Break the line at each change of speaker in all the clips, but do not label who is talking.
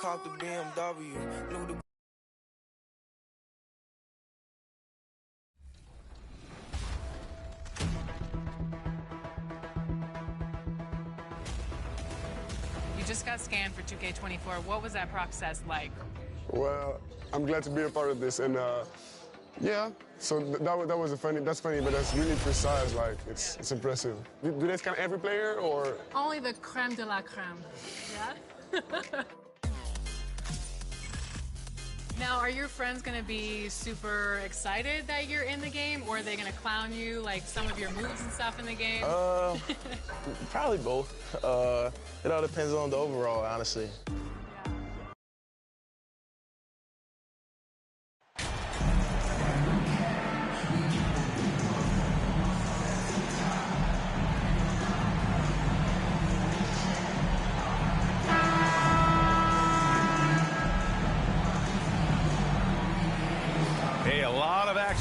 Caught the BMW, knew the
You just got scanned for 2K24. What was that process like?
Well, I'm glad to be a part of this, and yeah. So that's funny, but that's really precise. Like it's impressive. Do they scan every player or?
Only the creme de la creme. Yeah. Now, are your friends going to be super excited that you're in the game, or are they going to clown you, like some of your moves and stuff in the game?
Probably both. It all depends on the overall, honestly.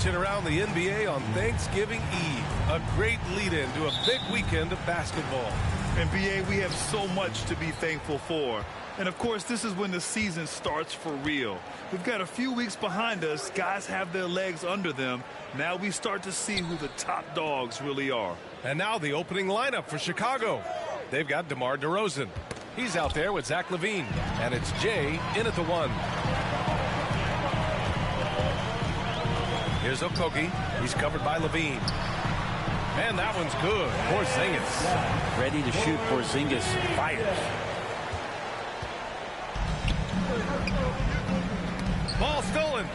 Around the NBA on Thanksgiving Eve. A great lead-in to a big weekend of basketball.
NBA, we have so much to be thankful for. And, of course, this is when the season starts for real. We've got a few weeks behind us. Guys have their legs under them. Now we start to see who the top dogs really are.
And now the opening lineup for Chicago. They've got DeMar DeRozan. He's out there with Zach LaVine. And it's Jay in at the 1. Here's Okogie. He's covered by LaVine. And that one's good. Porzingis.
Ready to shoot. Porzingis fires.
Ball stolen.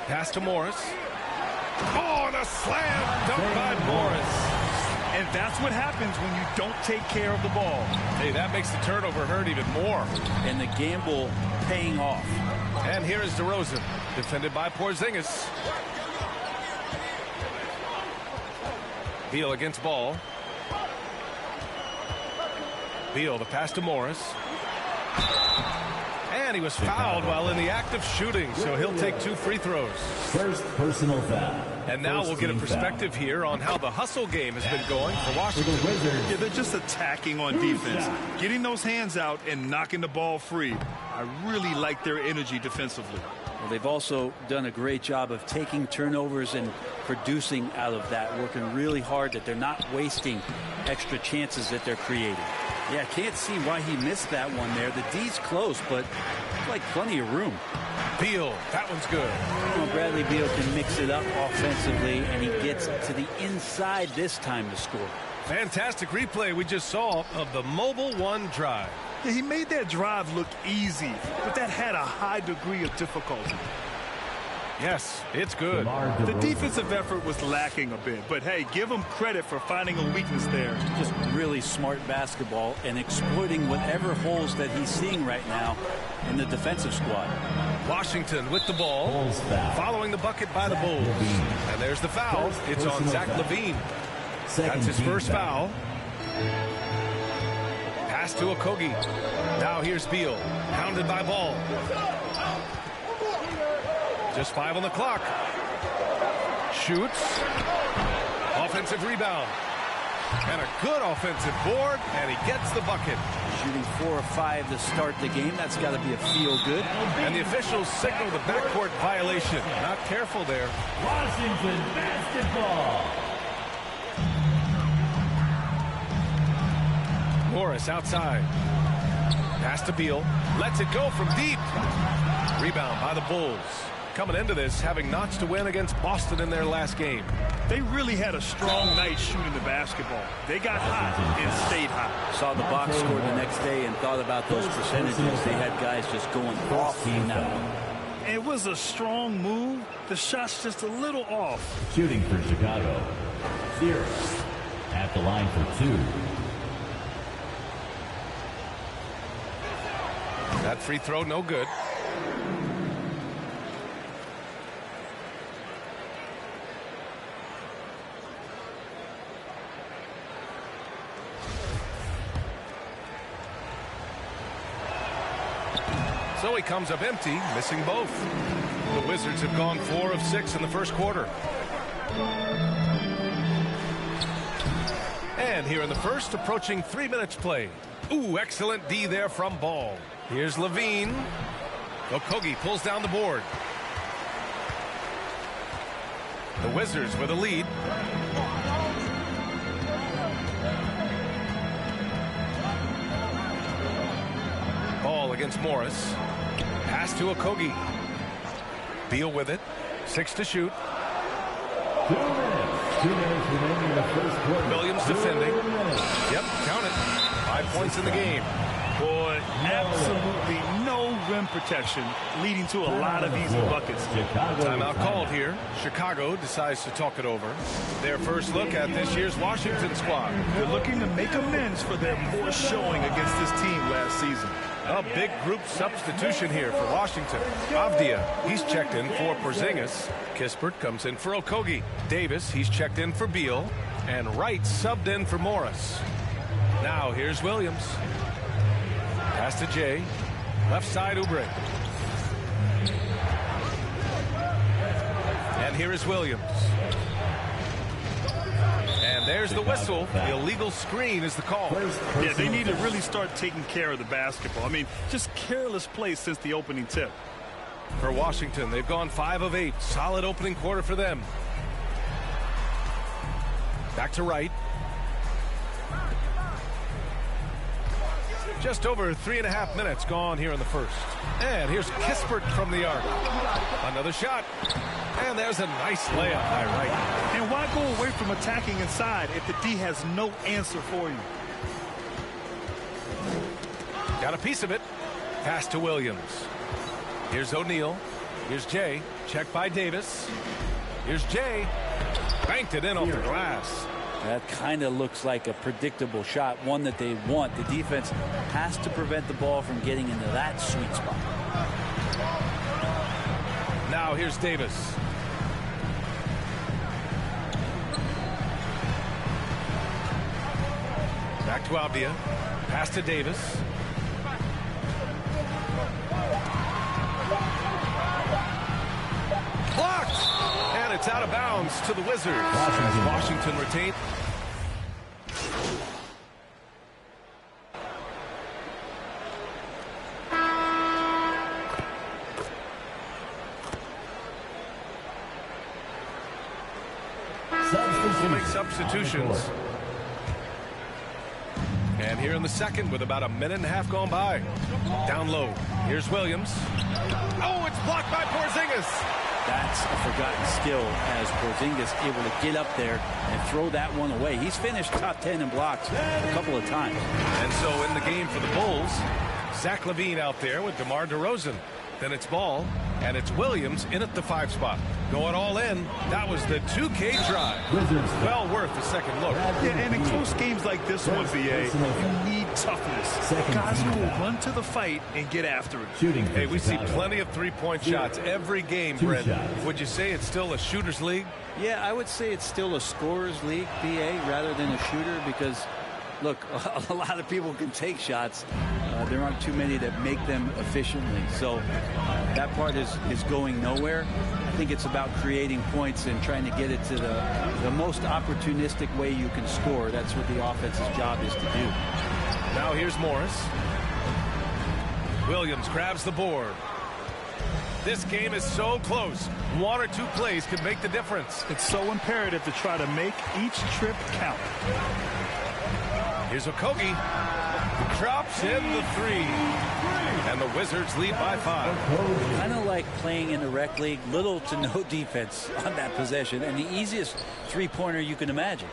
Pass to Morris. Oh, and a slam dunk by Morris.
And that's what happens when you don't take care of the ball.
Hey, that makes the turnover hurt even more.
And the gamble paying off.
And here is DeRozan, defended by Porzingis. Beal against Ball. Beal, the pass to Morris. And he was fouled while in the act of shooting, so he'll take 2 free throws.
First personal foul.
And now we'll get a perspective here on how the hustle game has been going for Washington.
Yeah, they're just attacking on defense, getting those hands out and knocking the ball free. I really like their energy defensively.
Well, they've also done a great job of taking turnovers and producing out of that, working really hard that they're not wasting extra chances that they're creating. Yeah, can't see why he missed that one there. The D's close, but like plenty of room.
Beal, that one's good.
Well, Bradley Beal can mix it up offensively, and he gets to the inside this time to score.
Fantastic replay we just saw of the Mobile One drive.
Yeah, he made that drive look easy, but that had a high degree of difficulty.
Yes, it's good.
The defensive effort was lacking a bit, but hey, give him credit for finding a weakness there.
Just really smart basketball and exploiting whatever holes that he's seeing right now in the defensive squad.
Washington with the ball, following the bucket by the Bulls. And there's the foul. It's on Zach LaVine. That's his first foul. Pass to Okogie. Now here's Beal, pounded by Ball. Just 5 on the clock. Shoots. Offensive rebound. And a good offensive board, and he gets the bucket.
Shooting 4 or 5 to start the game. That's got to be a feel good.
And the officials signal the backcourt violation. Not careful there.
Washington basketball.
Morris outside. Pass to Beal. Lets it go from deep. Rebound by the Bulls. Coming into this, having notched a win against Boston in their last game.
They really had a strong night shooting the basketball. They got hot and stayed hot.
Saw the box score the next day and thought about those percentages. They had guys just going off now.
It was a strong move. The shot's just a little off.
Shooting for Chicago, 0. At the line for 2.
That free throw, no good. So he comes up empty, missing both. The Wizards have gone 4 of 6 in the first quarter. And here in the first, approaching 3 minutes play. Ooh, excellent D there from Ball. Here's Levine. Okogie pulls down the board. The Wizards with a lead. Ball against Morris. Pass to Okogie. Beal with it. 6 to shoot.
2 minutes remaining in the first quarter.
Williams defending. Yep, count it. 5 points in the game.
Boy, absolutely no rim protection, leading to a lot of easy buckets.
Timeout called here. Chicago decides to talk it over. Their first look at this year's Washington squad.
They're looking to make amends for their poor showing against this team last season.
A big group substitution here for Washington. Avdia, he's checked in for Porzingis. Kispert comes in for Okogie. Davis, he's checked in for Beal. And Wright subbed in for Morris. Now here's Williams. Pass to Jay. Left side, Oubre. And here is Williams. And there's the whistle. The illegal screen is the call.
Yeah, they need to really start taking care of the basketball. I mean, just careless play since the opening tip.
For Washington, they've gone 5 of 8. Solid opening quarter for them. Back to Wright. Just over 3.5 minutes gone here in the first. And here's Kispert from the arc. Another shot. And there's a nice layup by Wright.
And why go away from attacking inside if the D has no answer for you?
Got a piece of it. Pass to Williams. Here's O'Neal. Here's Jay. Check by Davis. Here's Jay. Banked it in off the glass.
That kind of looks like a predictable shot, one that they want. The defense has to prevent the ball from getting into that sweet spot.
Now here's Davis. Back to Avdia. Pass to Davis. Blocked! And it's out of bounds to the Wizards. As Washington retained. We'll make substitutions. And here in the second with about 1.5 minutes gone by. Down low. Here's Williams. Oh, it's blocked by Porzingis.
That's a forgotten skill as Porzingis able to get up there and throw that one away. He's finished top 10 in blocks a couple of times.
And so in the game for the Bulls, Zach LaVine out there with DeMar DeRozan. Then it's Ball, and it's Williams in at the 5 spot. Going all in, that was the 2K drive. Well worth a second look.
Yeah, and in close games like this one, BA, you need toughness. Guys who will run to the fight and get after it.
Hey, we see plenty of three-point shots every game, Brent. Would you say it's still a shooter's league?
Yeah, I would say it's still a scorer's league, BA, rather than a shooter because, look, a lot of people can take shots. There aren't too many that make them efficiently. So that part is going nowhere. I think it's about creating points and trying to get it to the most opportunistic way you can score. That's what the offense's job is to do.
Now here's Morris. Williams grabs the board. This game is so close. 1 or 2 plays could make the difference.
It's so imperative to try to make each trip count.
Here's Okogie. Drops in the 3. And the Wizards lead by 5.
Kind of like playing in the rec league. Little to no defense on that possession. And the easiest three-pointer you can imagine.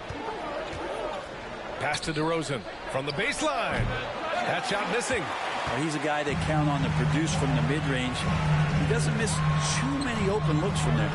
Pass to DeRozan from the baseline. That shot missing.
Well, he's a guy they count on to produce from the mid-range. He doesn't miss too many open looks from there.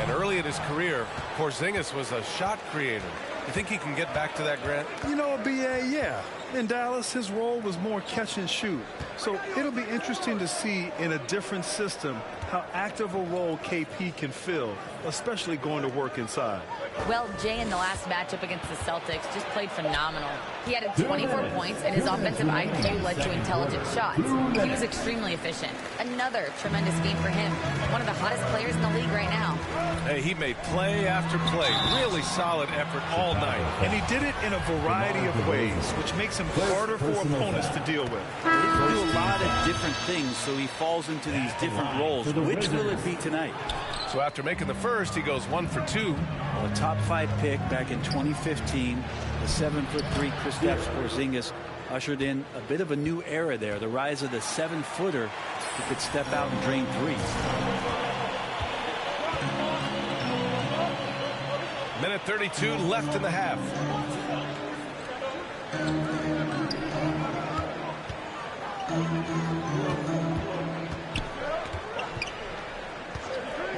And early in his career, Porzingis was a shot creator. You think he can get back to that, Grant?
You know, BA, yeah. In Dallas, his role was more catch and shoot. So it'll be interesting to see in a different system how active a role KP can fill, especially going to work inside.
Well, Jay in the last matchup against the Celtics just played phenomenal. He had 24 points, and his offensive IQ led to intelligent shots. He was extremely efficient. Another tremendous game for him. One of the hottest players in the league right now.
Hey, he made play after play. Really solid effort all night.
And he did it in a variety of ways, which makes him harder for opponents to deal with.
He can do a lot of different things, so he falls into these different roles. Which will it be tonight?
So after making the first, he goes 1 for 2.
Well, a top 5 pick back in 2015. The 7'3" Kristaps Porzingis ushered in a bit of a new era there. The rise of the 7-footer who could step out and drain threes.
Minute 32 left in the half.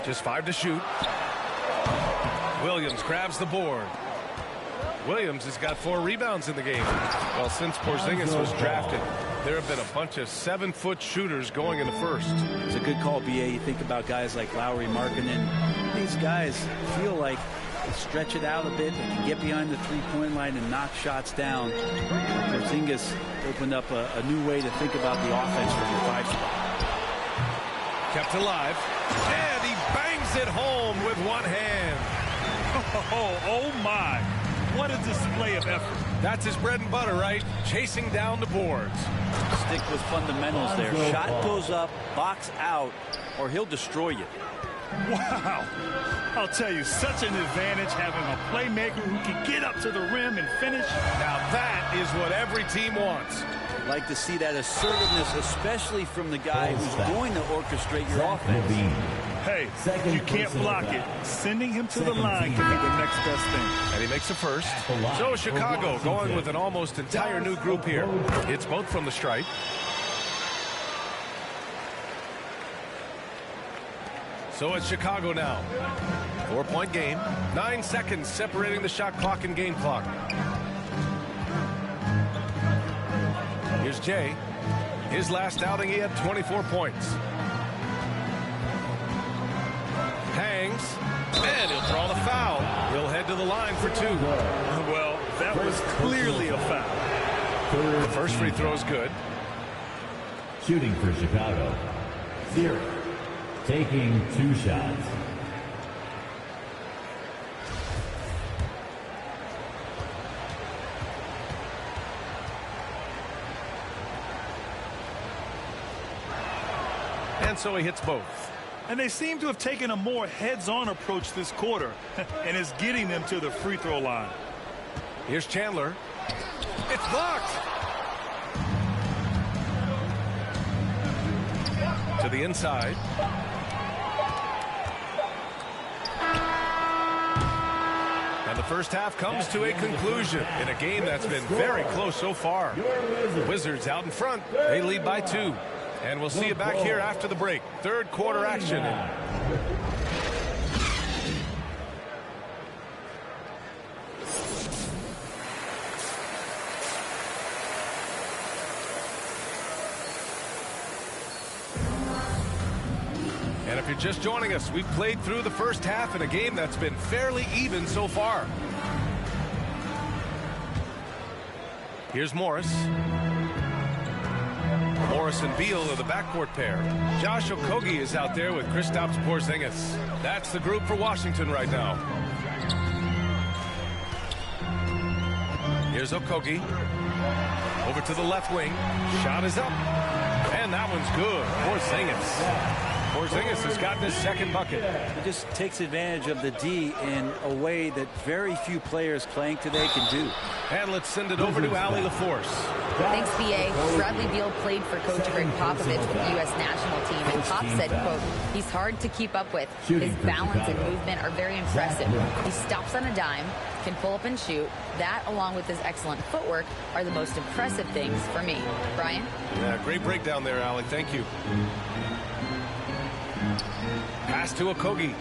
Just 5 to shoot. Williams grabs the board. Williams has got 4 rebounds in the game. Well, since Porzingis was drafted, there have been a bunch of 7-foot shooters going in the first.
It's a good call, BA. You think about guys like Lowry, Markkanen. These guys feel like they stretch it out a bit. They can get behind the three-point line and knock shots down. Porzingis opened up a new way to think about the offense from the 5 spot.
Kept alive. And he bangs it home with one hand.
Oh my. What a display of effort.
That's his bread and butter, right? Chasing down the boards.
Stick with fundamentals there. Shot goes up, box out, or he'll destroy you.
Wow. I'll tell you, such an advantage having a playmaker who can get up to the rim and finish.
Now that is what every team wants.
I'd like to see that assertiveness, especially from the guy who's going to orchestrate your offense.
Hey, if you can't block it, sending him to the line can be the next best thing.
And he makes a first. So Chicago going with an almost entire new group here. It's both from the stripe. So it's Chicago now. 4-point game. 9 seconds separating the shot clock and game clock. Here's Jay. His last outing, he had 24 points. Hangs, and he'll draw the foul. He'll head to the line for 2.
Well, that was clearly a foul.
The first free throw is good.
Shooting for Chicago, 0. Taking 2 shots.
And so he hits both.
And they seem to have taken a more heads-on approach this quarter, and is getting them to the free throw line.
Here's Chandler. It's blocked. To the inside. And the first half comes to a conclusion in a game that's been very close so far. The Wizards out in front. They lead by 2. And we'll see you back here after the break. Third quarter action. And if you're just joining us, we've played through the first half in a game that's been fairly even so far. Here's Morris. Morris and Beal are the backcourt pair. Josh Okogie is out there with Kristaps Porzingis. That's the group for Washington right now. Here's Okogie. Over to the left wing. Shot is up. And that one's good. Porzingis has gotten his second bucket.
He just takes advantage of the D in a way that very few players playing today can do.
And let's send it over to Allie LaForce.
Thanks, B.A. Bradley Beal played for Coach Greg Popovich with the U.S. national team, and Pop said, quote, he's hard to keep up with. His balance and movement are very impressive. He stops on a dime, can pull up and shoot. That, along with his excellent footwork, are the most impressive things for me. Brian?
Yeah, great breakdown there, Allie. Thank you. Pass to Okogie.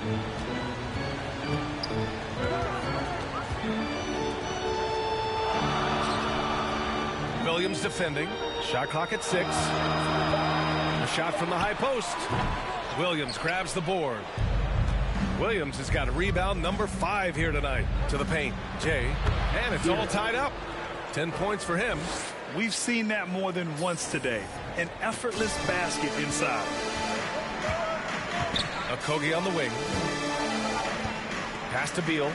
Williams defending. Shot clock at 6. A shot from the high post. Williams grabs the board. Williams has got a rebound number 5 here tonight. To the paint, Jay, and it's all tied up. 10 points for him.
We've seen that more than once today. An effortless basket inside.
Okogie on the wing. Pass to Beal.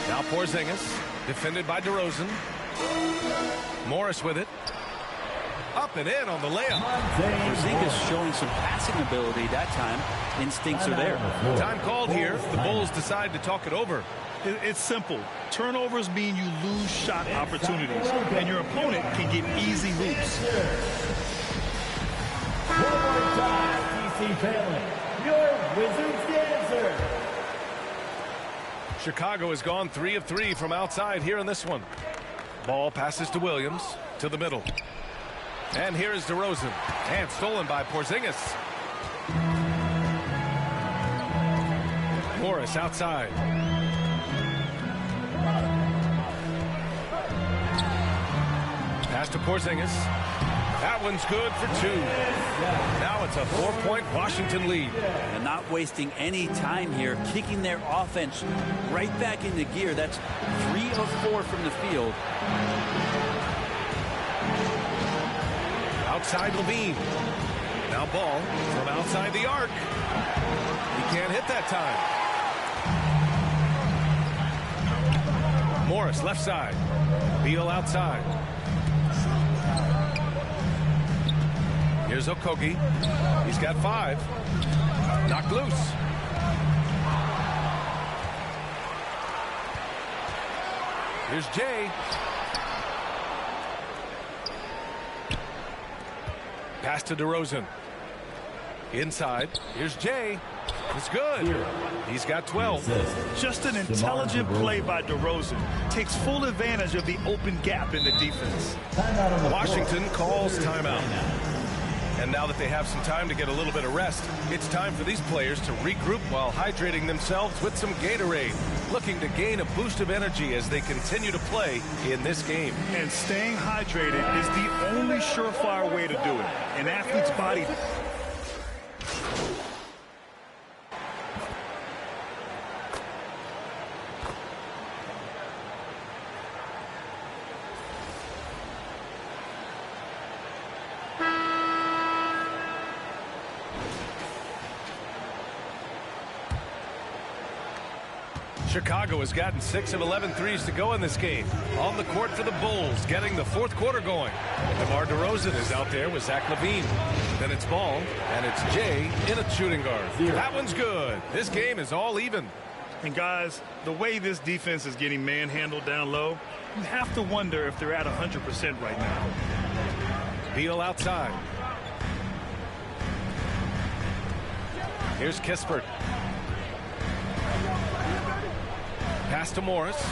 Now Porzingis, defended by DeRozan. Morris with it. Up and in on the layup.
Porzingis showing some passing ability that time. Instincts are there.
Time called here. The Bulls decide to talk it over.
It's simple. Turnovers mean you lose shot opportunities, and your opponent can get easy hoops.
One more time, TC Palin, your Wizards dancer.
Chicago has gone 3 of 3 from outside here in this one. Ball passes to Williams to the middle. And here is DeRozan. And stolen by Porzingis. Morris outside. Pass to Porzingis. That one's good for 2. Now it's a 4-point Washington lead.
And not wasting any time here, kicking their offense right back into gear. That's 3 of 4 from the field.
Outside Levine. Now Ball from outside the arc. He can't hit that time. Morris left side. Beal outside. Here's Okogie. He's got 5. Knocked loose. Here's Jay. Pass to DeRozan. Inside. Here's Jay. It's good. He's got 12.
Just an intelligent play by DeRozan. Takes full advantage of the open gap in the defense.
Washington calls timeout. And now that they have some time to get a little bit of rest, it's time for these players to regroup while hydrating themselves with some Gatorade, looking to gain a boost of energy as they continue to play in this game.
And staying hydrated is the only surefire way to do it. An athlete's body.
Chicago has gotten 6 of 11 threes to go in this game. On the court for the Bulls, getting the 4th quarter going. DeMar DeRozan is out there with Zach LaVine. Then it's Ball, and it's Jay in a shooting guard. That one's good. This game is all even.
And guys, the way this defense is getting manhandled down low, you have to wonder if they're at 100% right now.
Beal outside. Here's Kispert. Pass to Morris.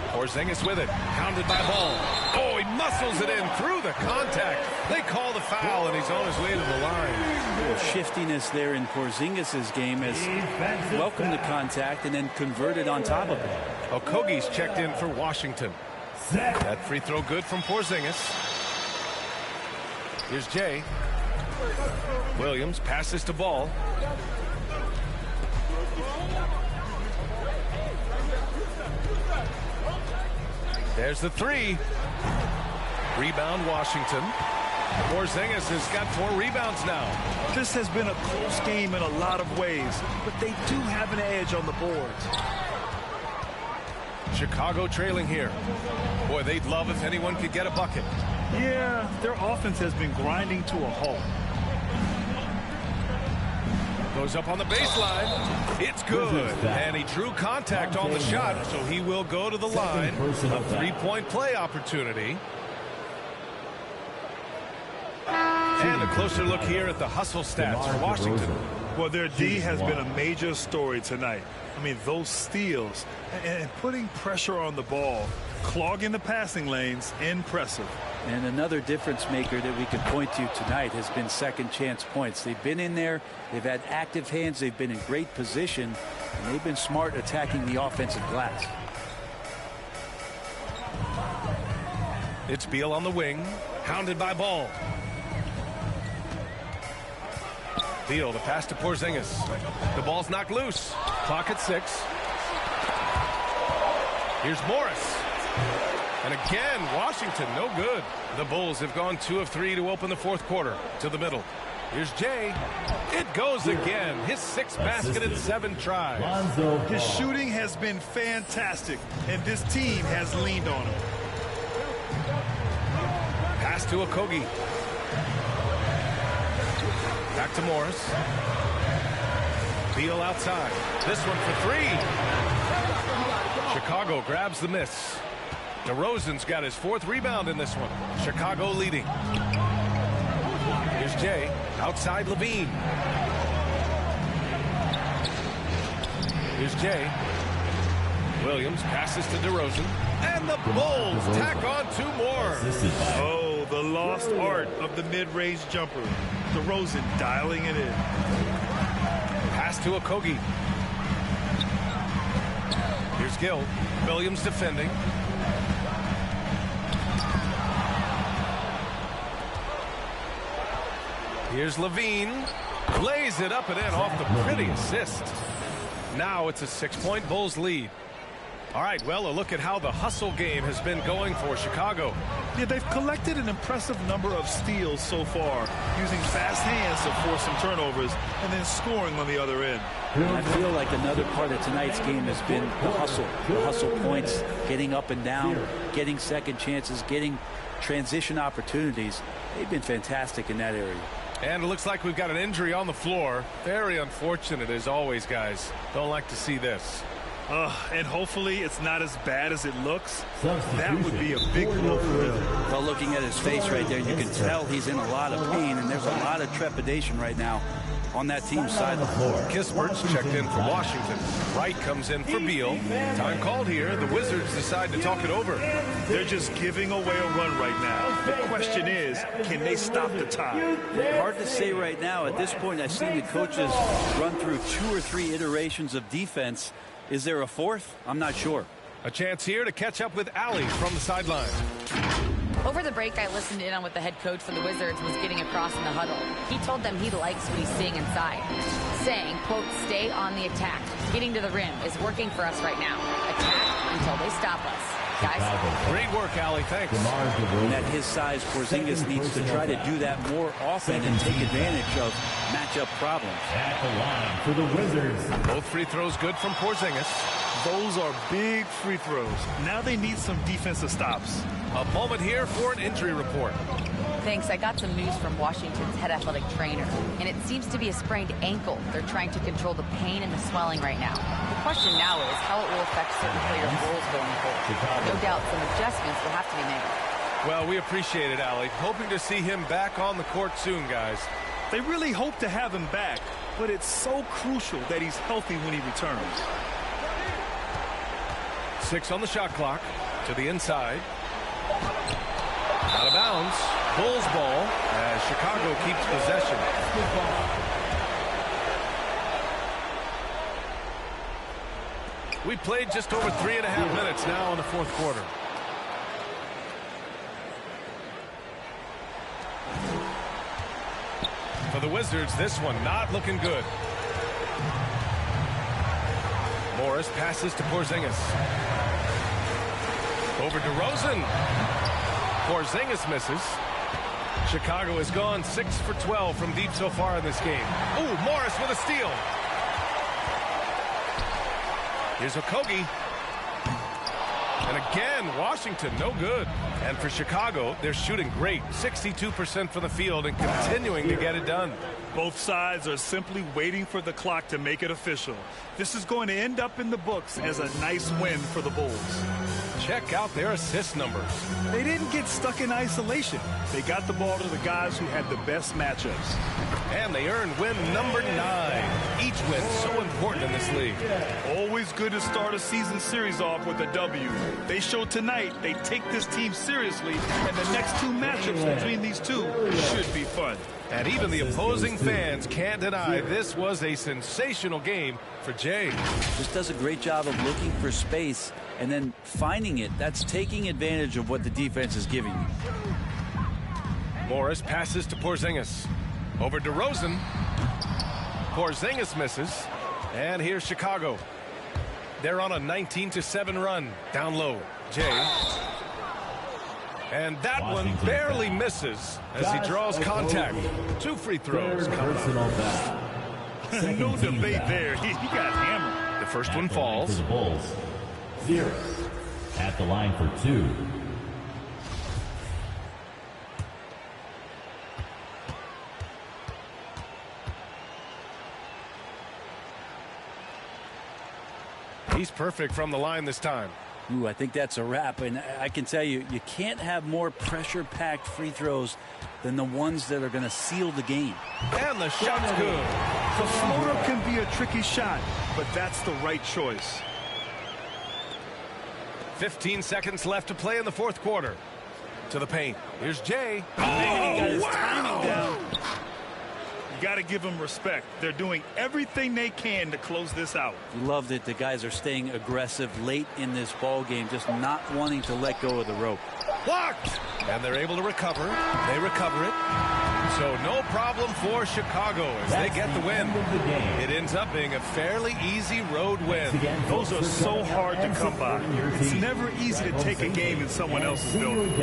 Porzingis with it. Pounded by Ball. Oh, he muscles it in through the contact. They call the foul, and he's on his way to the line.
A little shiftiness there in Porzingis' game as welcomed the contact and then converted on top of it.
Okogie's checked in for Washington. That free throw good from Porzingis. Here's Jay. Williams passes to Ball. There's the 3. Rebound Washington. Porzingis has got 4 rebounds now.
This has been a close game in a lot of ways, but they do have an edge on the boards.
Chicago trailing here. Boy, they'd love if anyone could get a bucket.
Yeah, their offense has been grinding to a halt.
Goes up on the baseline. It's good. And he drew contact on the shot, so he will go to the line. A 3-point play opportunity. And a closer look here at the hustle stats for Washington.
Well, their D has been a major story tonight. I mean, those steals and putting pressure on the ball, clogging the passing lanes, impressive.
And another difference maker that we can point to tonight has been second chance points. They've been in there, they've had active hands, they've been in great position, and they've been smart attacking the offensive glass.
It's Beal on the wing, hounded by Ball. Beal, the pass to Porzingis. The ball's knocked loose. Clock at 6. Here's Morris. And again, Washington, no good. The Bulls have gone 2 of 3 to open the fourth quarter. To the middle. Here's Jay. It goes again. His 6th basket in 7 tries.
His shooting has been fantastic, and this team has leaned on him.
Pass to Okogie. Back to Morris. Beal outside. This one for 3. Chicago grabs the miss. DeRozan's got his 4th rebound in this one. Chicago leading. Here's Jay. Outside Levine. Here's Jay. Williams passes to DeRozan. And the Bulls tack on 2 more.
Oh, the lost art of the mid-range jumper. DeRozan dialing it in.
Pass to Okogie. Here's Gill. Williams defending. Here's Levine. Lays it up and in off the pretty assist. Now it's a 6-point Bulls lead. All right, well, a look at how the hustle game has been going for Chicago.
Yeah, they've collected an impressive number of steals so far, using fast hands to force some turnovers and then scoring on the other end.
I feel like another part of tonight's game has been the hustle points, getting up and down, getting second chances, getting transition opportunities. They've been fantastic in that area.
And it looks like we've got an injury on the floor. Very unfortunate as always, guys. Don't like to see this.
And hopefully it's not as bad as it looks. That would be a big blow for him.
Well, looking at his face right there, you can tell he's in a lot of pain, and there's a lot of trepidation right now on that team's side of the floor.
Kispert's checked in for Washington. Wright comes in for Beal. Time called here. The Wizards decide to talk it over.
They're just giving away a run right now. The question is, can they stop the tide?
Hard to say right now. At this point, I've seen the coaches run through 2 or 3 iterations of defense. Is there a 4th? I'm not sure.
A chance here to catch up with Allie from the sideline.
Over the break, I listened in on what the head coach for the Wizards was getting across in the huddle. He told them he likes what he's seeing inside, saying, quote, stay on the attack. Getting to the rim is working for us right now. Attack until they stop us. Guys.
Great work, Allie. Thanks.
And at his size, Porzingis needs to try to do that more often and take advantage of matchup problems.
At the line for the Wizards.
Both free throws good from Porzingis.
Those are big free throws. Now they need some defensive stops.
A moment here for an injury report.
Thanks. I got some news from Washington's head athletic trainer, and it seems to be a sprained ankle. They're trying to control the pain and the swelling right now. The question now is how it will affect certain players' roles going forward. No doubt some adjustments will have to be made.
Well, we appreciate it, Allie. Hoping to see him back on the court soon, guys.
They really hope to have him back, but it's so crucial that he's healthy when he returns.
6 on the shot clock. To the inside. Out of bounds. Bulls ball as Chicago keeps possession. We played just over 3.5 minutes now in the fourth quarter. For the Wizards, this one not looking good. Morris passes to Porzingis. Over DeRozan. Porzingis misses. Chicago has gone 6 for 12 from deep so far in this game. Ooh, Morris with a steal. Here's Okogie. And again, Washington, no good. And for Chicago, they're shooting great. 62% from the field and continuing to get it done.
Both sides are simply waiting for the clock to make it official. This is going to end up in the books as a nice win for the Bulls.
Check out their assist numbers.
They didn't get stuck in isolation. They got the ball to the guys who had the best matchups.
And they earned win number 9. Each win so important in this league.
Always good to start a season series off with a W. They showed tonight they take this team seriously, and the next 2 matchups between these two should be fun.
And even the opposing fans can't deny this was a sensational game for Jay.
Just does a great job of looking for space and then finding it. That's taking advantage of what the defense is giving you.
Morris passes to Porzingis. Over to Rosen. Porzingis misses. And here's Chicago. They're on a 19-7 run. Down low. Jay. And that one barely misses as he draws contact. 2 free throws coming up.
No debate there. He got hammered.
The first one falls.
For the Bulls, 0 at the line for 2.
He's perfect from the line this time.
Ooh, I think that's a wrap, and I can tell you, you can't have more pressure-packed free throws than the ones that are going to seal the game.
And the shot's good.
The floater can be a tricky shot, but that's the right choice.
15 seconds left to play in the fourth quarter. To the paint. Here's Jay.
He got his timing down. You got to give them respect. They're doing everything they can to close this out.
You love that the guys are staying aggressive late in this ball game, just not wanting to let go of the rope.
Blocked! And they're able to recover. They recover it. So no problem for Chicago as they get the win. It ends up being a fairly easy road win.
Those are so hard to come by. It's never easy to take a game in someone else's building.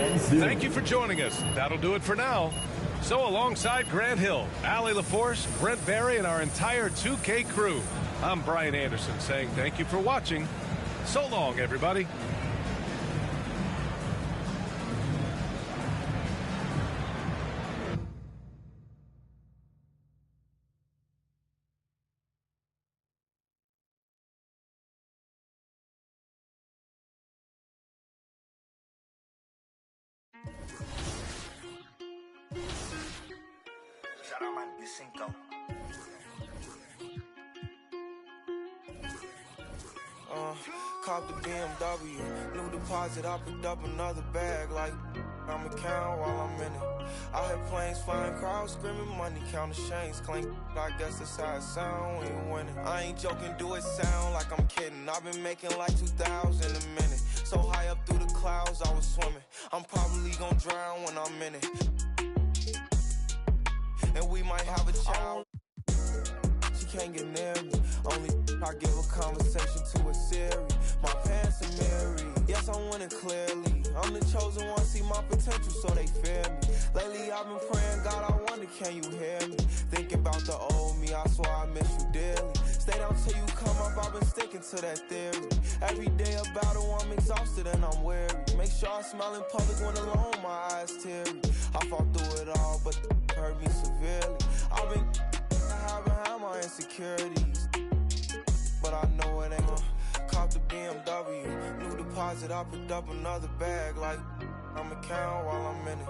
Thank you for joining us. That'll do it for now. So alongside Grant Hill, Allie LaForce, Brent Barry, and our entire 2K crew, I'm Brian Anderson saying thank you for watching. So long, everybody.
Cop the BMW, new deposit, I picked up another bag like I'm a count while I'm in it. I hear planes flying, crowds screaming, money counting chains clink. I guess that's how it sound when you winning. I ain't joking, do it sound like I'm kidding. I've been making like 2,000 a minute. So high up through the clouds, I was swimming. I'm probably gonna drown when I'm in it. And we might have a child. She can't get near me. Only I give a conversation to a Siri. My pants are married. Yes, I'm winning clearly. I'm the chosen one, see my potential, so they fear me. Lately, I've been praying, God, I wonder, can you hear me? Thinking about the old me, I swear I miss you dearly. Stay down till you come up, I've been sticking to that theory. Every day a battle, I'm exhausted and I'm weary. Make sure I smile in public when alone, my eyes teary. I fought through it all, but hurt me severely. I've been behind my insecurities, but I know it ain't gonna cop the BMW. New deposit, I picked up another bag like I'm a count while I'm in it.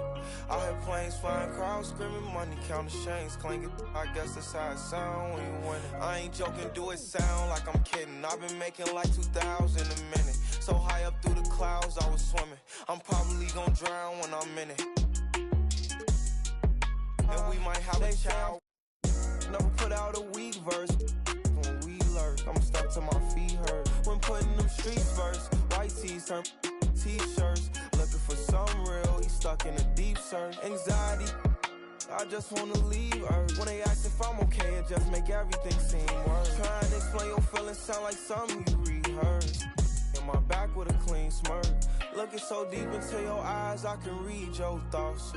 I hear planes flying, crowds screaming, money counting chains clinking. I guess that's how it sound when you winning. I ain't joking, do it sound like I'm kidding. I've been making like 2,000 a minute. So high up through the clouds, I was swimming. I'm probably gonna drown when I'm in it. And we might have a child. Never put out a weak verse. When we lurk, I'm stuck to my feet hurt. When putting them streets first, white tees turn t-shirts. Looking for some real, he's stuck in a deep search. Anxiety, I just wanna leave her. When they ask if I'm okay, it just make everything seem worse. Trying to explain your feelings sound like something you rehearsed. In my back with a clean smirk. Looking so deep into your eyes, I can read your thoughts.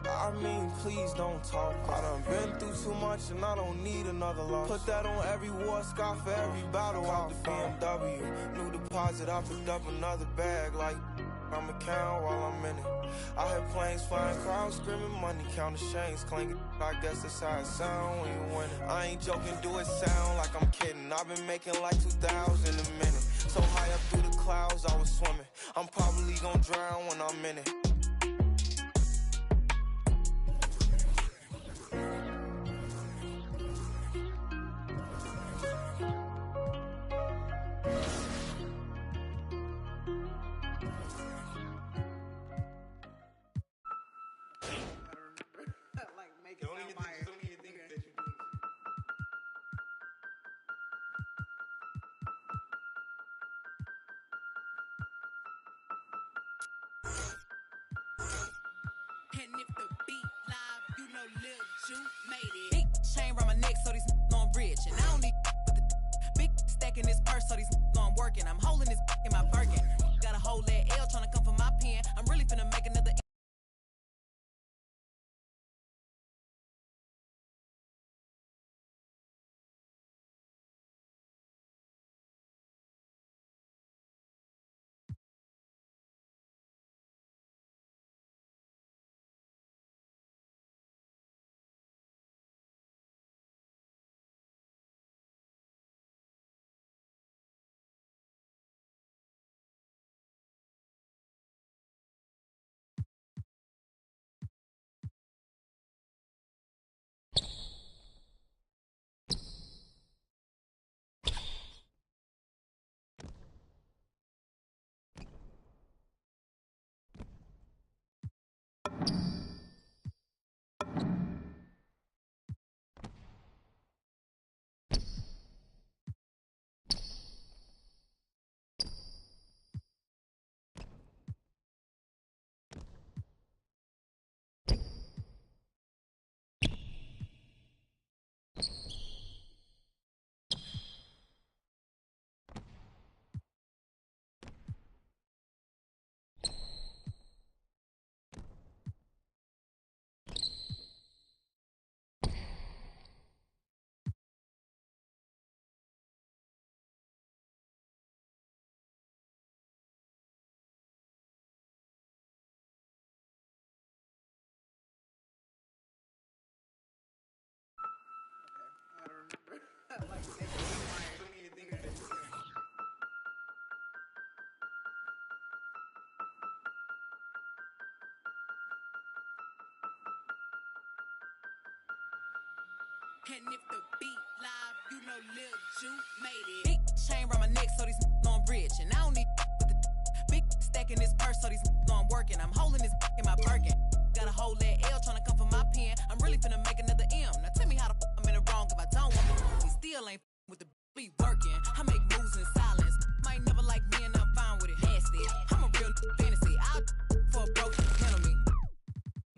I mean, please don't talk. I done been through too much and I don't need another loss. Put that on every war scar for every battle. Cop the BMW, new deposit, I picked up another bag like I'm a count while I'm in it. I hear planes flying, crowds screaming, money counting chains clinking. I guess that's how it sound when you winning. I ain't joking, do it sound like I'm kidding. I've been making like 2,000 a minute. So high up through the clouds, I was swimming. I'm probably gonna drown when I'm in it.
Like if the beat live, you know Lil Ju made it. Big chain around my neck, so these know I'm rich. And I don't need with the big stack in this purse, so these know I'm working. I'm holding this in my Birkin. Got a whole that L trying to come for my pen. I'm really finna make another. And if the beat live, you know Lil Ju made it. Big chain around my neck, so these know I'm rich. And I don't need with the big stack in this purse, so these know I'm working. I'm holding this in my Birkin. Got a whole that L trying to come for my pen. I'm really finna make another M. Now tell me how the I'm in the wrong if I don't want to. We still ain't with the be working. I make moves in silence. Might never like me and I'm fine with it. Nasty. I'm a real fantasy. I'll for a broke handle me.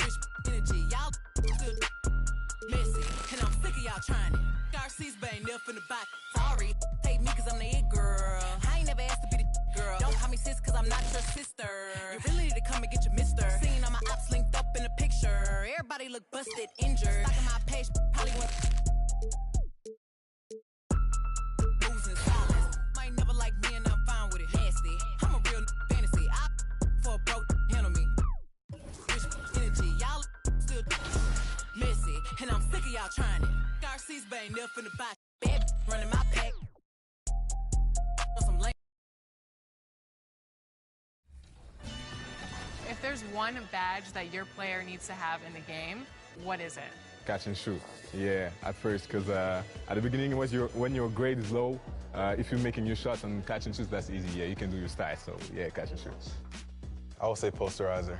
Rich energy. Y'all still messy. And I'm sick of y'all trying it. Garcia's bang up in the back. Sorry. Take me cause I'm the it girl. I ain't never asked to be the girl. Don't call me sis cause I'm not your sister. You really need to come and get your mister. Seen all my ops linked up in a picture. Everybody look busted, injured. Stalking my page, probably went moves in silence. Might never like me and I'm fine with it. Nasty. I'm a real fantasy. I for a broke handle me. Rich energy. Y'all still messy. And I'm sick of y'all trying it. Garcia's bang up in the back. Bad running my pack. Some lame.
If there's one badge that your player needs to have in the game, what is it?
Catch and shoot. Yeah, at first, because at the beginning, when your grade is low, if you're making your shots and catch and shoots, that's easy. Yeah, you can do your style. So yeah, catch and shoot.
I would say posterizer.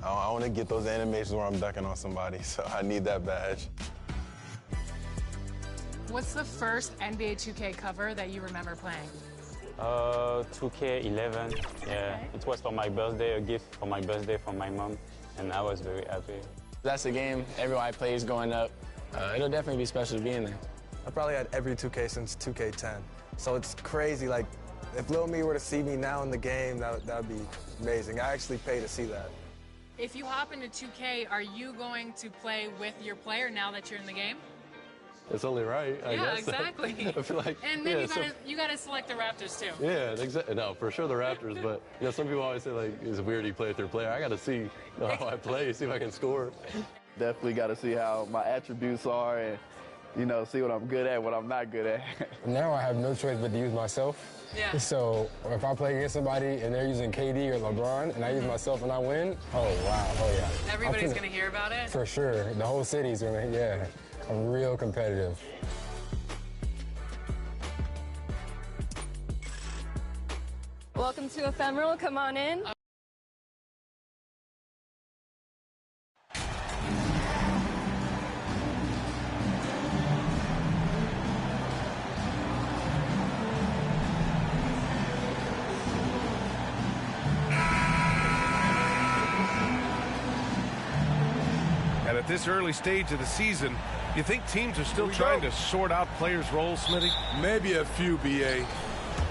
I want to get those animations where I'm ducking on somebody, so I need that badge.
What's the first NBA 2K cover that you remember playing?
2K11. Yeah, it was for my birthday, a gift for my birthday from my mom, and I was very happy.
That's a game everybody plays growing up. It'll definitely be special to be in there.
I probably had every 2K since 2K10. So it's crazy, like, if Lil Me were to see me now in the game, that would be amazing. I actually pay to see that.
If you hop into 2K, are you going to play with your player now that you're in the game?
It's only right, I guess.
Yeah, exactly.
I feel like,
and then you gotta select the Raptors too.
Yeah, exactly. No, for sure the Raptors, but some people always say like it's weird you play with your player. I gotta see how I play, see if I can score.
Definitely gotta see how my attributes are and see what I'm good at, what I'm not good at.
Now I have no choice but to use myself.
Yeah.
So if I play against somebody and they're using KD or LeBron and I use myself and I win, oh wow, oh yeah.
Everybody's gonna hear about it?
For sure. The whole city's gonna, yeah. I'm real competitive.
Welcome to Ephemeral, come on in.
at this early stage of the season, you think teams are still trying to sort out players' roles, Smitty?
Maybe a few, B.A.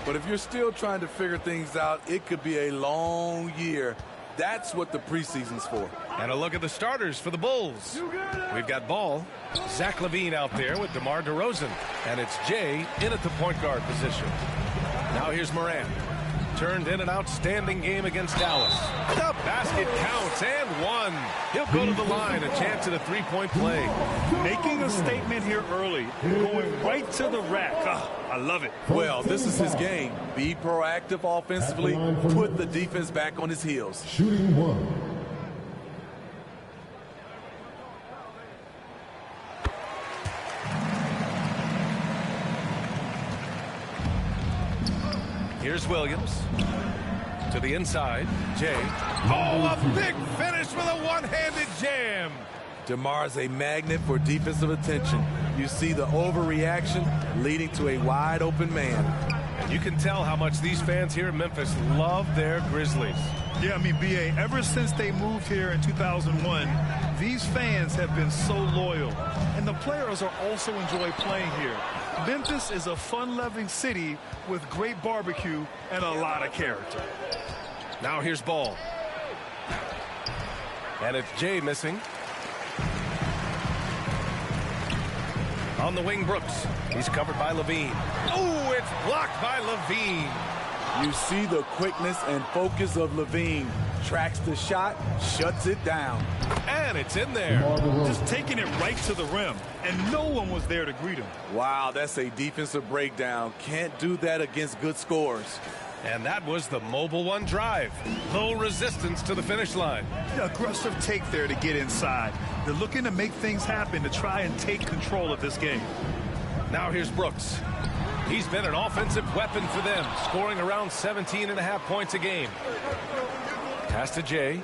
But if you're still trying to figure things out, it could be a long year. That's what the preseason's for.
And a look at the starters for the Bulls. We've got Ball, Zach LaVine out there with DeMar DeRozan. And it's Jay in at the point guard position. Now here's Morant. Turned in an outstanding game against Dallas. The basket counts and one. He'll go to the line, a chance at a three-point play.
Making a statement here early, going right to the rack. I love it.
Well, this is his game. Be proactive offensively, put the defense back on his heels.
Shooting one.
Here's Williams to the inside. Jay. Oh, a big finish with a one-handed jam.
DeMar's a magnet for defensive attention. You see the overreaction leading to a wide-open man.
And you can tell how much these fans here in Memphis love their Grizzlies.
Yeah, I mean, B.A., ever since they moved here in 2001, these fans have been so loyal. And the players are also enjoy playing here. Memphis is a fun-loving city with great barbecue and a lot of character.
Now here's Ball. And it's Jay missing. On the wing, Brooks. He's covered by LaVine. Oh, it's blocked by LaVine.
You see the quickness and focus of LaVine. Tracks the shot, shuts it down.
And it's in there.
Just taking it right to the rim, and no one was there to greet him.
Wow, that's a defensive breakdown. Can't do that against good scores.
And that was the Mobile One drive. Low resistance to the finish line.
Aggressive take there to get inside. They're looking to make things happen to try and take control of this game.
Now here's Brooks. He's been an offensive weapon for them, scoring around 17.5 points a game. Pass to Jay.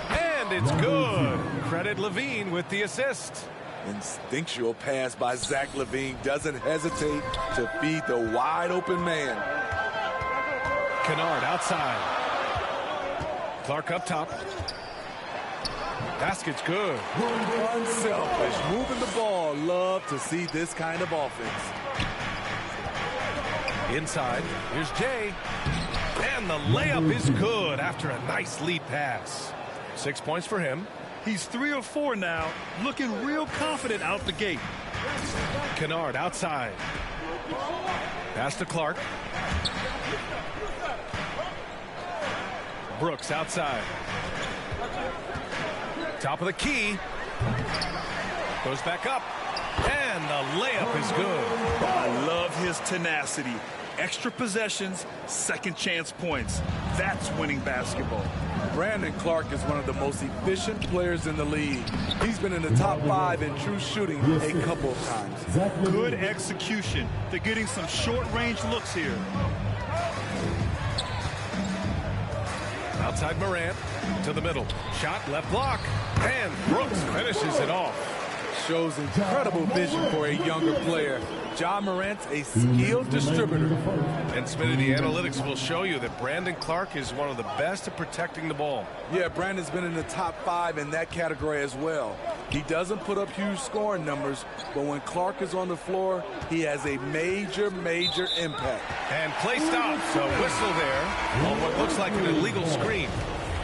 And it's good. Credit LaVine with the assist.
Instinctual pass by Zach LaVine. Doesn't hesitate to feed the wide open man.
Kennard outside. Clark up top. Basket's good.
Unselfish. Moving the ball. Love to see this kind of offense.
Inside. Here's Jay. And the layup is good after a nice lead pass. 6 points for him.
He's 3 or 4 now, looking real confident out the gate.
Kennard outside. Pass to Clark. Brooks outside. Top of the key. Goes back up. And the layup is good.
I love his tenacity. Extra possessions, second chance points. That's winning basketball.
Brandon Clark is one of the most efficient players in the league. He's been in the top 5 in true shooting a couple of times.
Good execution. They're getting some short-range looks here.
Outside Morant to the middle. Shot, left block. And Brooks finishes it off.
Shows incredible vision for a younger player. Ja Morant's a skilled distributor.
And Smitty, the analytics will show you that Brandon Clark is one of the best at protecting the ball.
Yeah, Brandon's been in the top 5 in that category as well. He doesn't put up huge scoring numbers, but when Clark is on the floor, he has a major impact.
And play stops. A whistle there on what looks like an illegal screen.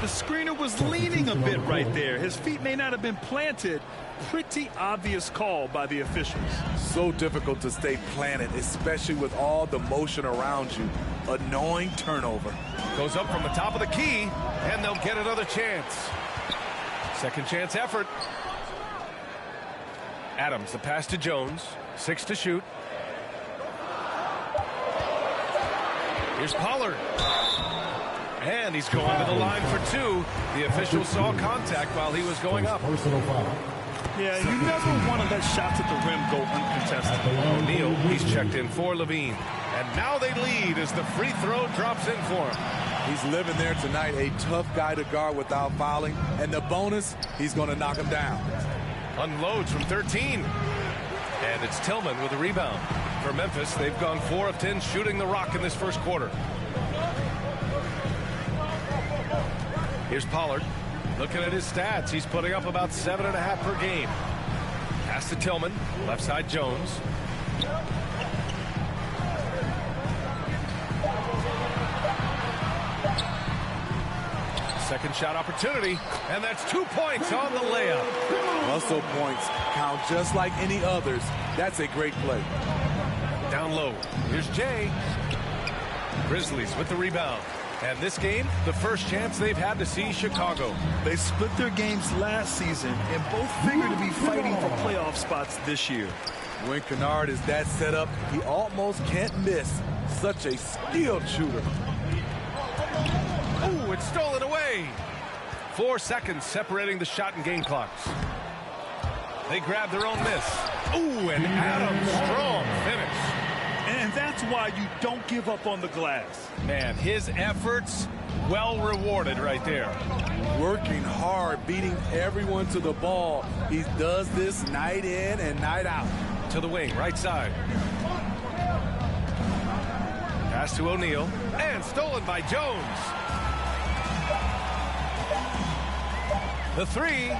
The screener was leaning a bit right there. His feet may not have been planted. Pretty obvious call by the officials.
So difficult to stay planted, especially with all the motion around you. Annoying turnover.
Goes up from the top of the key, and they'll get another chance. Second chance effort. Adams, the pass to Jones. 6 to shoot. Here's Pollard. And he's going to the line for 2. The official saw contact while he was going up.
Yeah, you never want to let shots at the rim go uncontested.
O'Neal, he's checked in for LaVine. And now they lead as the free throw drops in for him.
He's living there tonight, a tough guy to guard without fouling. And the bonus, he's going to knock him down.
Unloads from 13. And it's Tillman with a rebound. For Memphis, they've gone 4 of 10 shooting the rock in this first quarter. Here's Pollard. Looking at his stats, he's putting up about 7.5 per game. Pass to Tillman, left side Jones. Second shot opportunity, and that's 2 points on the layup.
Hustle points count just like any others. That's a great play.
Down low, here's Jay. Grizzlies with the rebound. And this game, the first chance they've had to see Chicago.
They split their games last season and both figure to be fighting for playoff spots this year.
When Kennard is that set up, he almost can't miss. Such a skilled shooter.
Ooh, it's stolen away. 4 seconds separating the shot and game clocks. They grab their own miss. Ooh, and Adams, strong finish.
And that's why you don't give up on the glass.
Man, his efforts well rewarded right there.
Working hard, beating everyone to the ball. He does this night in and night out.
To the wing, right side. Pass to O'Neal, and stolen by Jones. The three.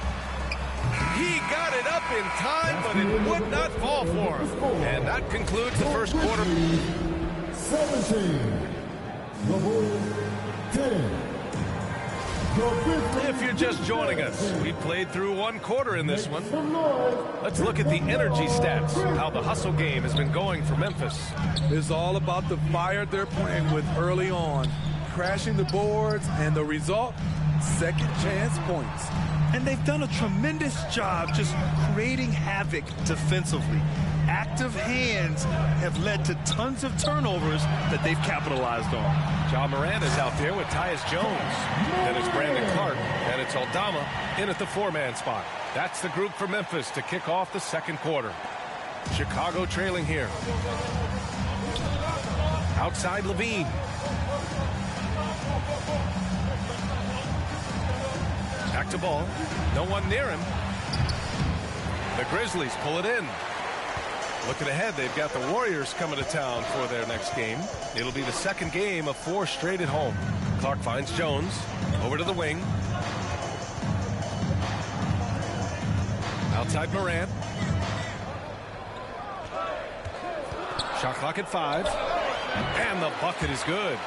He got it up in time, but it would not fall for him. And that concludes the first quarter.
17. Number 10.
If you're just joining us, we played through 1 quarter in this one. Let's look at the energy stats, how the hustle game has been going for Memphis.
It's all about the fire they're playing with early on, crashing the boards, and the result, second chance points.
And they've done a tremendous job just creating havoc defensively. Active hands have led to tons of turnovers that they've capitalized on.
Ja Morant is out there with Tyus Jones. Then it's Brandon Clark. And it's Aldama in at the 4-man spot. That's the group for Memphis to kick off the second quarter. Chicago trailing here. Outside Levine. Back to ball. No one near him. The Grizzlies pull it in. Looking ahead, they've got the Warriors coming to town for their next game. It'll be the second game of 4 straight at home. Clark finds Jones. Over to the wing. Outside Morant. Shot clock at 5. And the bucket is good.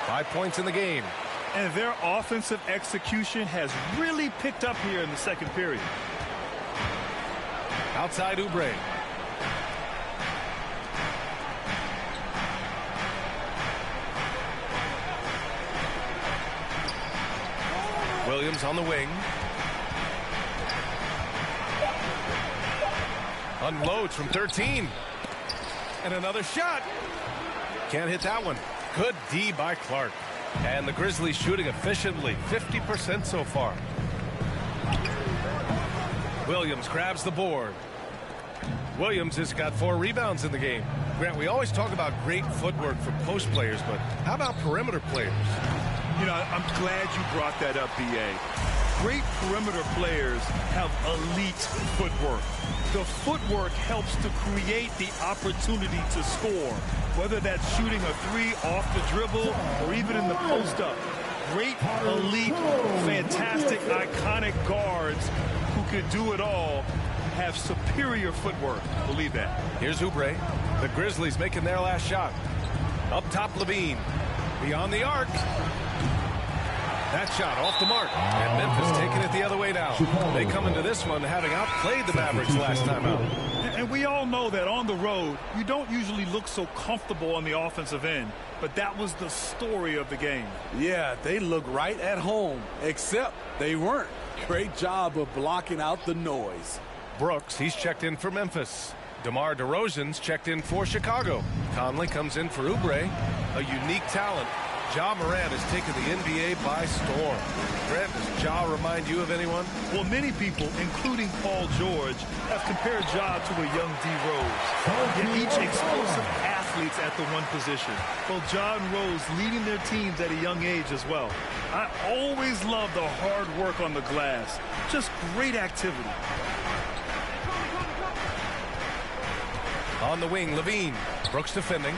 5 points in the game.
And their offensive execution has really picked up here in the second period.
Outside Oubre. Williams on the wing. Unloads from 13. And another shot. Can't hit that one. Good D by Clark. And the Grizzlies shooting efficiently, 50% so far. Williams grabs the board. Williams has got 4 rebounds in the game. Grant, we always talk about great footwork for post players, but how about perimeter players?
You know, I'm glad you brought that up, B.A. Great perimeter players have elite footwork. The footwork helps to create the opportunity to score, whether that's shooting a 3 off the dribble or even in the post-up. Great, elite, fantastic, iconic guards who can do it all have superior footwork. Believe that.
Here's Oubre. The Grizzlies making their last shot. Up top, Levine. Beyond the arc. That shot off the mark. And Memphis taking it the other way now. They come into this one having outplayed the Mavericks last time out.
And we all know that on the road, you don't usually look so comfortable on the offensive end. But that was the story of the game.
Yeah, they look right at home, except they weren't. Great job of blocking out the noise.
Brooks, he's checked in for Memphis. DeMar DeRozan's checked in for Chicago. Conley comes in for Oubre, a unique talent. Ja Morant has taken the NBA by storm. Grant, does Ja remind you of anyone?
Well, many people, including Paul George, have compared Ja to a young D. Rose. Yet each explosive athletes at the one position. Both Ja and Rose leading their teams at a young age as well. I always love the hard work on the glass. Just great activity.
On the wing, Levine. Brooks defending.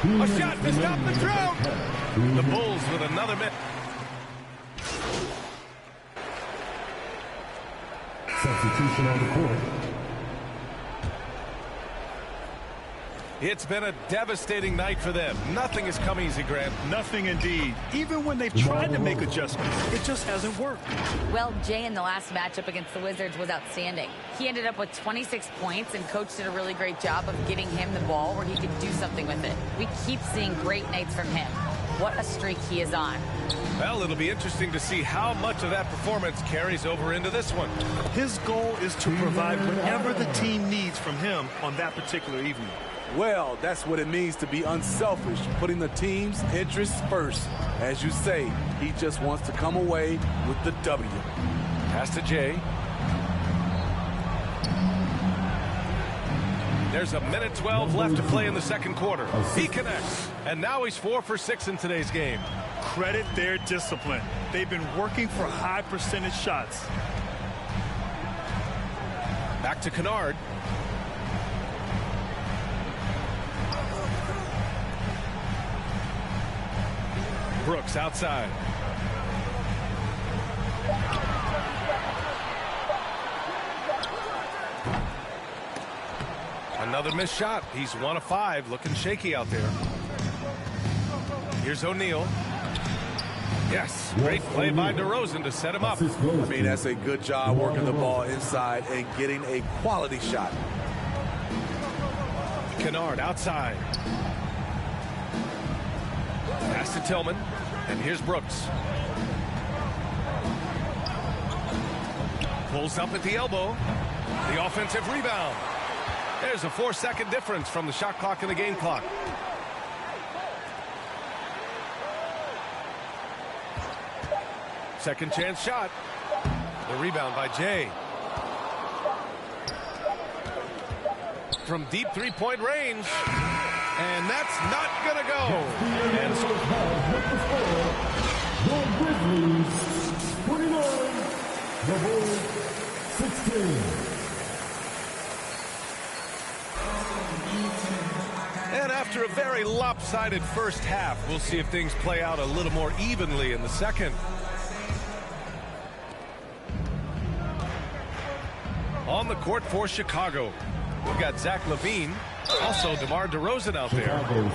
A shot to stop the drought. The Bulls with another minute.
Substitution on the court.
It's been a devastating night for them. Nothing has come easy, Grant.
Nothing indeed. Even when they've tried to make adjustments, it just hasn't worked.
Well, Jay in the last matchup against the Wizards was outstanding. He ended up with 26 points, and Coach did a really great job of getting him the ball where he could do something with it. We keep seeing great nights from him. What a streak he is on.
Well, it'll be interesting to see how much of that performance carries over into this one.
His goal is to provide whatever the team needs from him on that particular evening.
Well, that's what it means to be unselfish, putting the team's interests first. As you say, he just wants to come away with the W.
Pass to Jay. There's a minute 12 left to play in the second quarter. He connects, and now he's 4 for 6 in today's game.
Credit their discipline. They've been working for high percentage shots.
Back to Kennard. Brooks outside. Another missed shot. He's 1 of 5, looking shaky out there. Here's O'Neal. Yes, great play by DeRozan to set him up.
I mean, that's a good job working the ball inside and getting a quality shot.
Kennard outside. Pass to Tillman, and here's Brooks. Pulls up at the elbow. The offensive rebound. There's a 4-second difference from the shot clock and the game clock. Second chance shot. The rebound by Jay. From deep three-point range. And that's not going to go. And so
The Grizzlies 29, the Bulls 16.
And after a very lopsided first half, we'll see if things play out a little more evenly in the second. On the court for Chicago, we've got Zach LaVine, also DeMar DeRozan out there,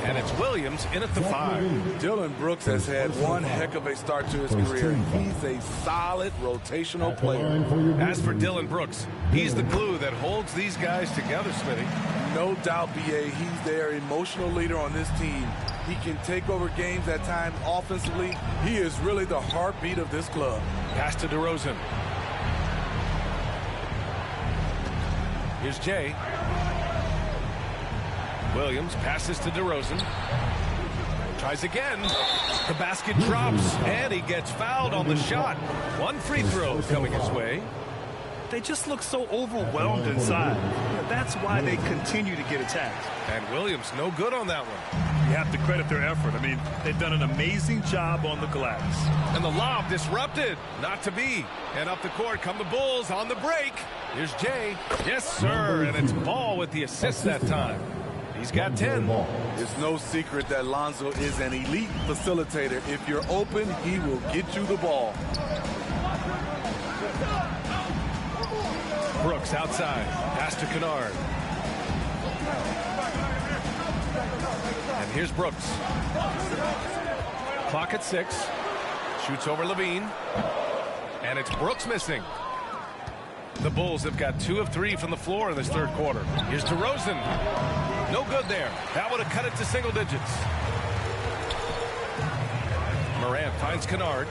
and it's Williams in at the 5.
Dillon Brooks has had one heck of a start to his career. He's a solid rotational player.
As for Dillon Brooks, he's the glue that holds these guys together, Smitty.
No doubt, B.A., he's their emotional leader on this team. He can take over games at times offensively. He is really the heartbeat of this club.
Pass to DeRozan. Here's Jay. Williams passes to DeRozan. Tries again. The basket drops, and he gets fouled on the shot. One free throw coming his way.
They just look so overwhelmed inside. That's why they continue to get attacked.
And Williams no good on that one.
You have to credit their effort. I mean, they've done an amazing job on the glass.
And the lob disrupted. Not to be. And up the court come the Bulls on the break. Here's Jay. Yes, sir. And it's Ball with the assist that time. He's got 10.
It's no secret that Lonzo is an elite facilitator. If you're open, he will get you the ball.
Brooks outside. Pass to Kennard. And here's Brooks. Clock at 6. Shoots over LaVine. And it's Brooks missing. The Bulls have got 2 of 3 from the floor in this third quarter. Here's DeRozan. No good there. That would have cut it to single digits. Morant finds Kennard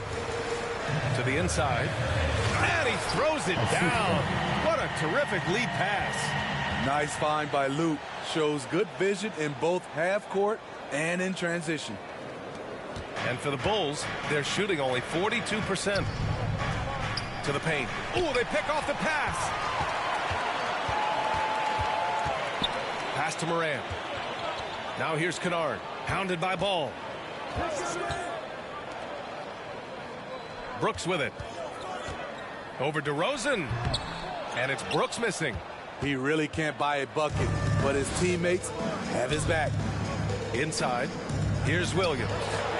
to the inside. And he throws it down. What a terrific lead pass.
Nice find by Luke. Shows good vision in both half court and in transition.
And for the Bulls, they're shooting only 42%. To the paint. Oh, they pick off the pass. Pass to Morant. Now here's Kennard. Pounded by Ball. Brooks with it. Over DeRozan. And it's Brooks missing.
He really can't buy a bucket, but his teammates have his back.
Inside. Here's Williams.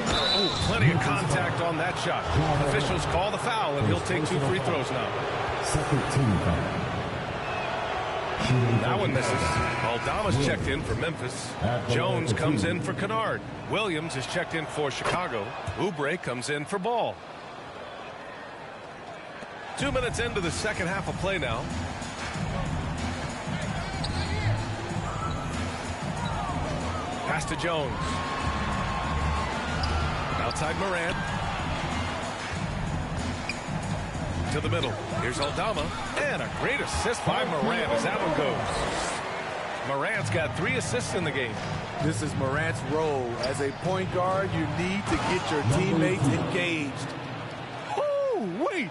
Oh, plenty of contact on that shot. Officials call the foul, and he'll take 2 free throws now.
Second team foul.
That one misses. Aldama's checked in for Memphis. Jones comes in for Kennard. Williams is checked in for Chicago. Oubre comes in for Ball. 2 minutes into the second half of play now. Pass to Jones. Outside Morant. To the middle. Here's Aldama. And a great assist by Morant as that one goes. Morant's got 3 assists in the game.
This is Morant's role. As a point guard, you need to get your teammates engaged.
Oh, wait.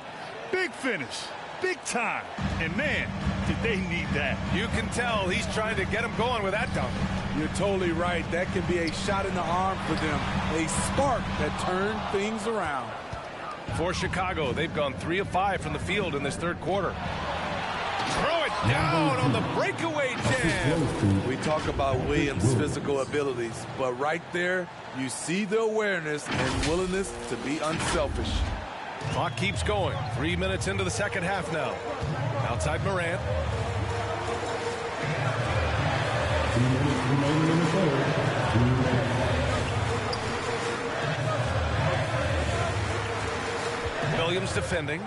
Big finish. Big time. And, man, did they need that.
You can tell he's trying to get him going with that dunk.
You're totally right. That can be a shot in the arm for them. A spark that turned things around.
For Chicago, they've gone 3 of 5 from the field in this third quarter. Throw it down on the breakaway jam.
We talk about Williams' physical abilities, but right there, you see the awareness and willingness to be unselfish.
Clock keeps going. 3 minutes into the second half now. Outside Morant. Williams defending.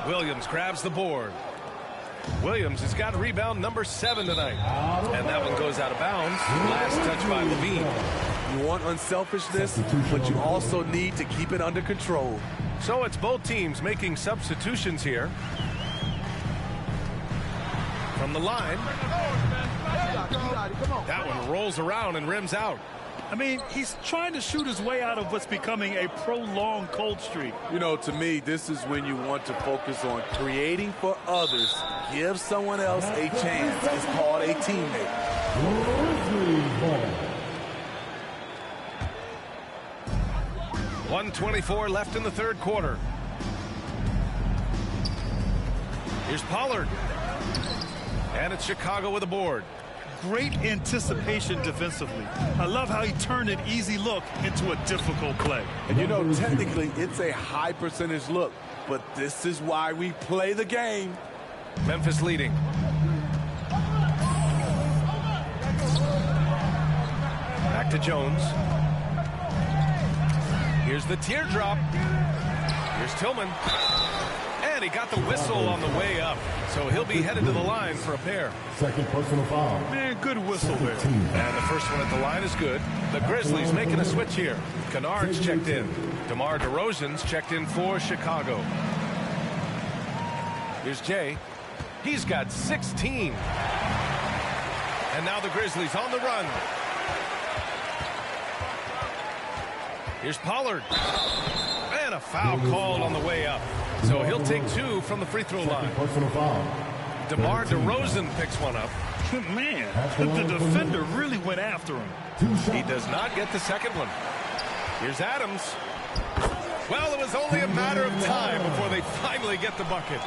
Williams grabs the board. Williams has got rebound number 7 tonight. And that one goes out of bounds. Last touch by Levine.
You want unselfishness, but you also need to keep it under control.
So it's both teams making substitutions here. From the line. That one rolls around and rims out.
I mean, he's trying to shoot his way out of what's becoming a prolonged cold streak.
You know, to me, this is when you want to focus on creating for others. Give someone else a chance. It's called a teammate.
1:24 left in the third quarter. Here's Pollard. And it's Chicago with a board.
Great anticipation defensively. I love how he turned an easy look into a difficult play.
And you know, technically, it's a high percentage look, but this is why we play the game.
Memphis leading. Back to Jones. Here's the teardrop. Here's Tillman. And he got the whistle on the way up. So he'll be headed to the line for a pair.
Second personal foul.
Man, good whistle there.
And the first one at the line is good. The Grizzlies making a switch here. Kennard's checked in. DeMar DeRozan's checked in for Chicago. Here's Jay. He's got 16. And now the Grizzlies on the run. Here's Pollard. And a foul called on the way up. So he'll take 2 from the free throw line. DeMar DeRozan picks one up.
Man, the defender really went after him.
He does not get the second one. Here's Adams. Well, it was only a matter of time before they finally get the bucket.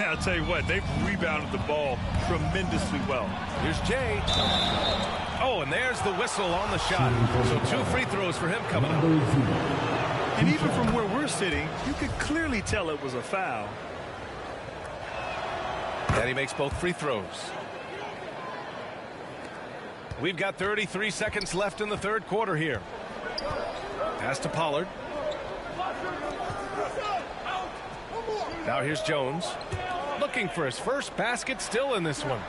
I'll tell you what, they've rebounded the ball tremendously well.
Here's Jay. Oh, and there's the whistle on the shot. So 2 free throws for him coming up.
And even from where we're sitting, you could clearly tell it was a foul.
And he makes both free throws. We've got 33 seconds left in the third quarter here. Pass to Pollard. Now here's Jones. Looking for his first basket still in this one.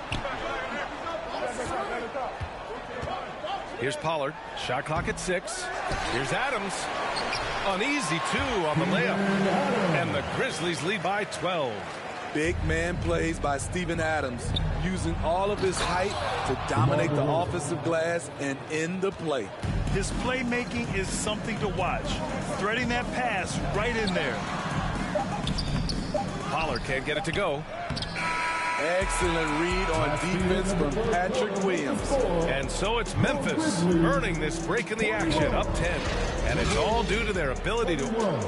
Here's Pollard. Shot clock at 6. Here's Adams. An easy 2 on the layup. And the Grizzlies lead by 12.
Big man plays by Steven Adams, using all of his height to dominate the offensive glass and end the play.
His playmaking is something to watch. Threading that pass right in there.
Pollard can't get it to go.
Excellent read on defense from Patrick Williams.
And so it's Memphis earning this break in the action, up 10. And it's all due to their ability to win.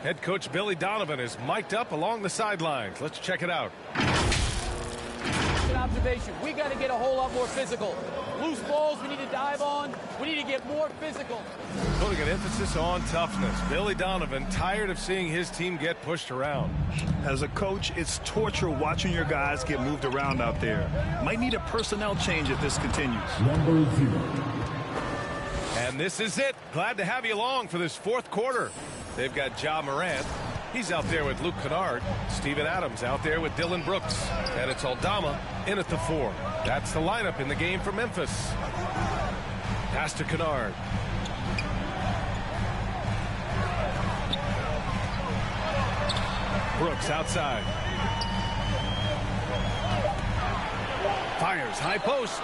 Head coach Billy Donovan is mic'd up along the sidelines. Let's check it out.
observation. We got to get a whole lot more physical. Loose balls we need to dive on. We need to get more physical.
Putting an emphasis on toughness. Billy Donovan tired of seeing his team get pushed around.
As a coach, it's torture watching your guys get moved around out there. Might need a personnel change if this continues.
Number 0.
And this is it. Glad to have you along for this fourth quarter. They've got Ja Morant. He's out there with Luke Kennard. Steven Adams out there with Dylan Brooks. And it's Aldama in at the 4. That's the lineup in the game for Memphis. Pass to Kennard. Brooks outside. Fires high post.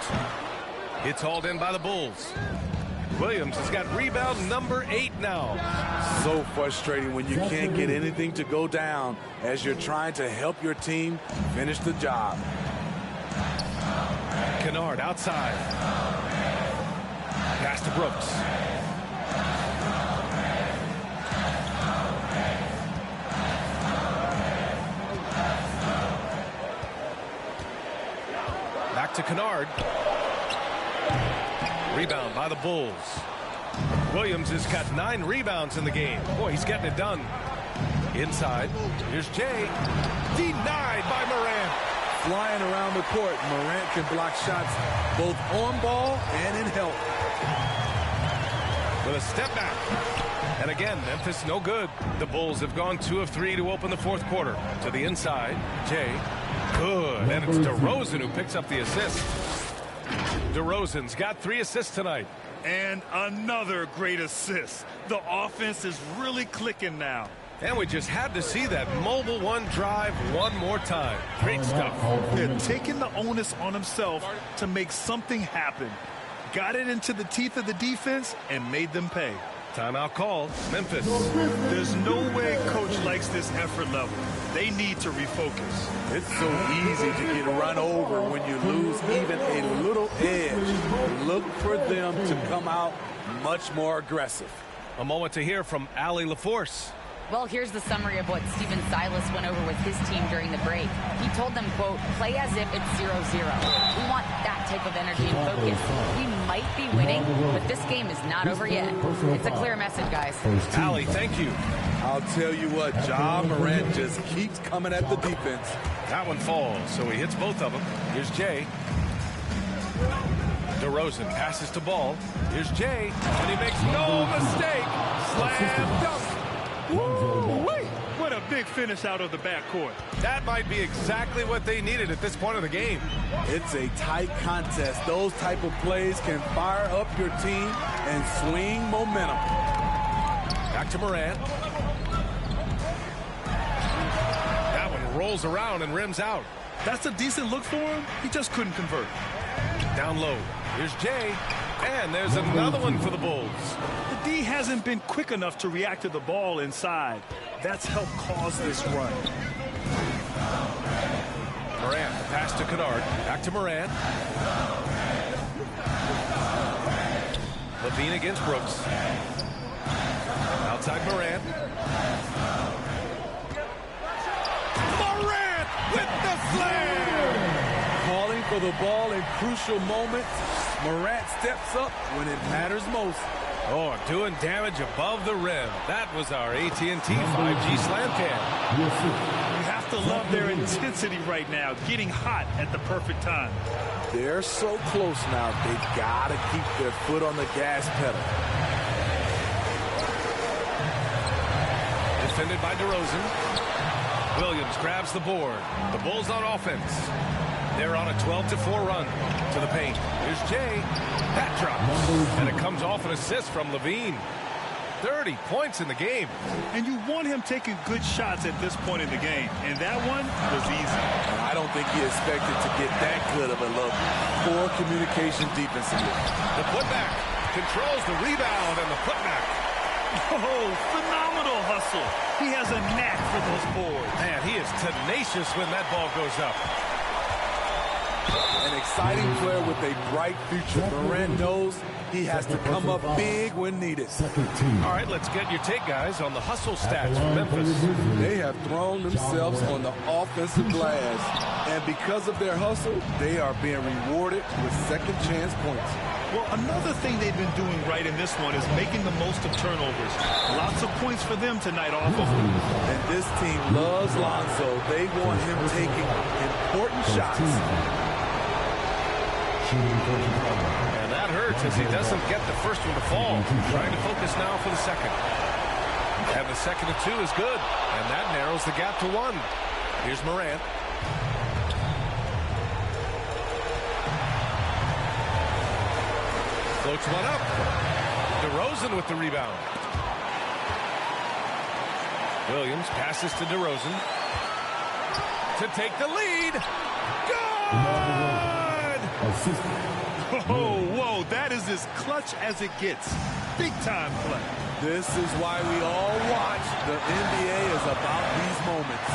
It's hauled in by the Bulls. Williams has got rebound number 8 now.
So frustrating when you can't get anything to go down as you're trying to help your team finish the job.
Kennard outside. Pass to Brooks. Back to Kennard. Rebound by the Bulls. Williams has got 9 rebounds in the game. Boy, he's getting it done. Inside. Here's Jay. Denied by Morant.
Flying around the court, Morant can block shots both on ball and in help.
With a step back. And again, Memphis no good. The Bulls have gone 2 of 3 to open the fourth quarter. To the inside. Jay. Good. And it's DeRozan who picks up the assist. DeRozan's got 3 assists tonight.
And another great assist. The offense is really clicking now.
And we just had to see that mobile one drive one more time. Great stuff.
They're taking the onus on himself to make something happen. Got it into the teeth of the defense and made them pay.
Timeout called. Memphis.
There's no way coach likes this effort level. They need to refocus.
It's so easy to get run over when you lose even a little edge. Look for them to come out much more aggressive.
A moment to hear from Allie LaForce.
Well, here's the summary of what Stephen Silas went over with his team during the break. He told them, quote, play as if it's 0-0. We want that type of energy and focus. We might be winning, but this game is not over yet. It's a clear message, guys.
Allie, thank you.
I'll tell you what, Ja Morant just keeps coming at the defense.
That one falls, so he hits both of them. Here's Jay. DeRozan passes to Ball. Here's Jay, and he makes no mistake. Slam dunk.
Woo-wee! What a big finish out of the backcourt.
That might be exactly what they needed at this point of the game.
It's a tight contest. Those type of plays can fire up your team and swing momentum.
Back to Morant. That one rolls around and rims out.
That's a decent look for him. He just couldn't convert.
Down low. Here's Jay. And there's another one for the Bulls.
The D hasn't been quick enough to react to the ball inside. That's helped cause this run.
Morant, pass to Kennard. Back to Morant. Levine against Brooks. Outside Morant. Morant with the slam!
Calling for the ball in crucial moments. Morant steps up when it matters most.
Oh, doing damage above the rim. That was our AT&T 5G slam cam.
You have to love their intensity right now, getting hot at the perfect time.
They're so close now, they gotta keep their foot on the gas pedal.
Defended by DeRozan. Williams grabs the board. The Bulls on offense. They're on a 12-4 run to the paint. Here's Jay. That drops. And it comes off an assist from Levine. 30 points in the game.
And you want him taking good shots at this point in the game. And that one was easy.
I don't think he expected to get that good of a look. Poor communication defensively.
The putback controls the rebound and the putback.
Oh, phenomenal hustle. He has a knack for those boards.
Man, he is tenacious when that ball goes up.
An exciting player with a bright future. Morant knows he has to come up big when needed.
All right, let's get your take, guys, on the hustle stats for Memphis.
They have thrown themselves on the offensive glass, and because of their hustle, they are being rewarded with second chance points.
Well, another thing they've been doing right in this one is making the most of turnovers. Lots of points for them tonight offensively.
And this team loves Lonzo. They want him taking important shots.
And that hurts as he doesn't get the first one to fall. Trying to focus now for the second. And the second and 2 is good. And that narrows the gap to 1. Here's Morant. Floats one up. DeRozan with the rebound. Williams passes to DeRozan to take the lead. Good!
Oh, whoa, that is as clutch as it gets. Big time play.
This is why we all watch. The NBA is about these moments.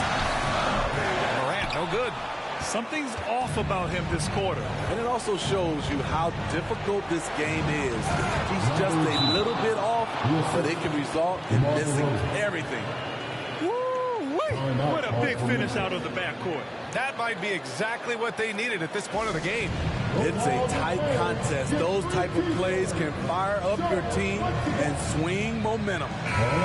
Morant, no good.
Something's off about him this quarter.
And it also shows you how difficult this game is. He's just a little bit off, but it can result in missing everything.
What a big finish out of the backcourt.
That might be exactly what they needed at this point of the game.
It's a tight contest. Those type of plays can fire up your team and swing momentum.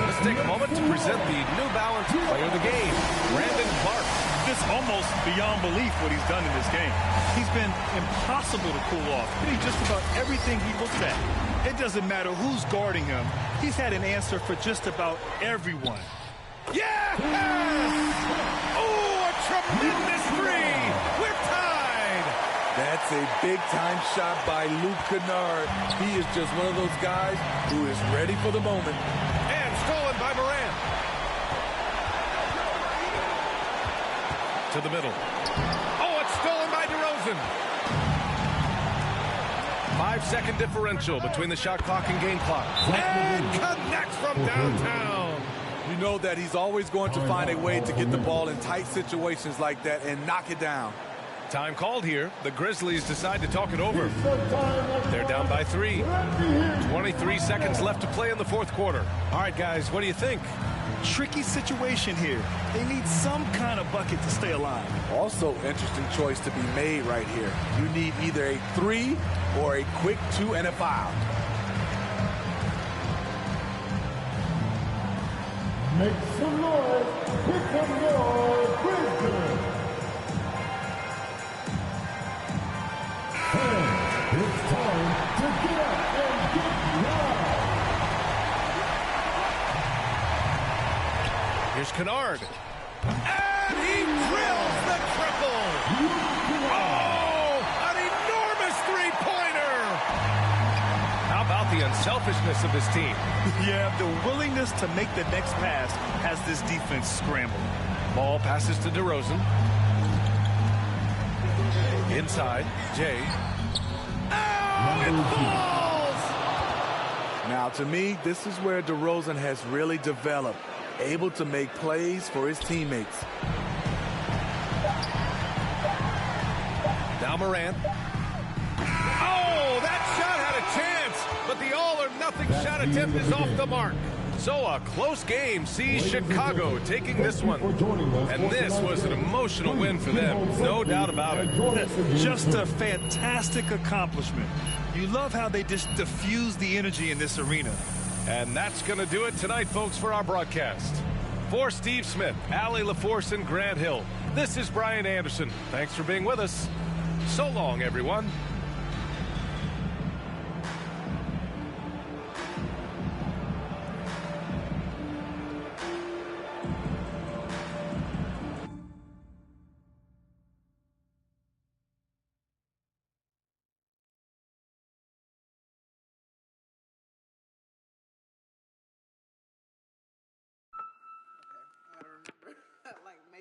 Let's take a moment to present the New Balance player of the game, Brandon Clark.
It's almost beyond belief what he's done in this game. He's been impossible to cool off. Hitting just about everything he looks at. It doesn't matter who's guarding him. He's had an answer for just about everyone.
Yes! Oh, a tremendous three! We're tied!
That's a big-time shot by Luke Kennard. He is just one of those guys who is ready for the moment.
And stolen by Morant. To the middle. Oh, it's stolen by DeRozan. 5-second differential between the shot clock and game clock. And connects from downtown.
You know that he's always going to find a way to get the ball in tight situations like that and knock it down.
Time called here. The Grizzlies decide to talk it over. They're down by 3. 23 seconds left to play in the fourth quarter. All right, guys, what do you think?
Tricky situation here. They need some kind of bucket to stay alive.
Also, interesting choice to be made right here. You need either a 3 or a quick 2 and a foul.
Make some noise. Pick up your Brisbane. And it's time to get up and get loud.
Here's Kennard. And he drills the triple. Oh, an enormous three-pointer. How about the unselfishness of this team?
Yeah, the willingness to make the next pass has this defense scrambled.
Ball passes to DeRozan. Inside, Jay. Oh, it falls!
Now, to me, this is where DeRozan has really developed, able to make plays for his teammates.
Now Morant. Oh, that shot had a chance, but the all-or-nothing shot attempt is off the mark. So a close game sees Chicago taking this one. And this was an emotional win for them, no doubt about it.
Just a fantastic accomplishment. You love how they just diffuse the energy in this arena.
And that's going to do it tonight, folks, for our broadcast. For Steve Smith, Allie LaForce, and Grant Hill, this is Brian Anderson. Thanks for being with us. So long, everyone.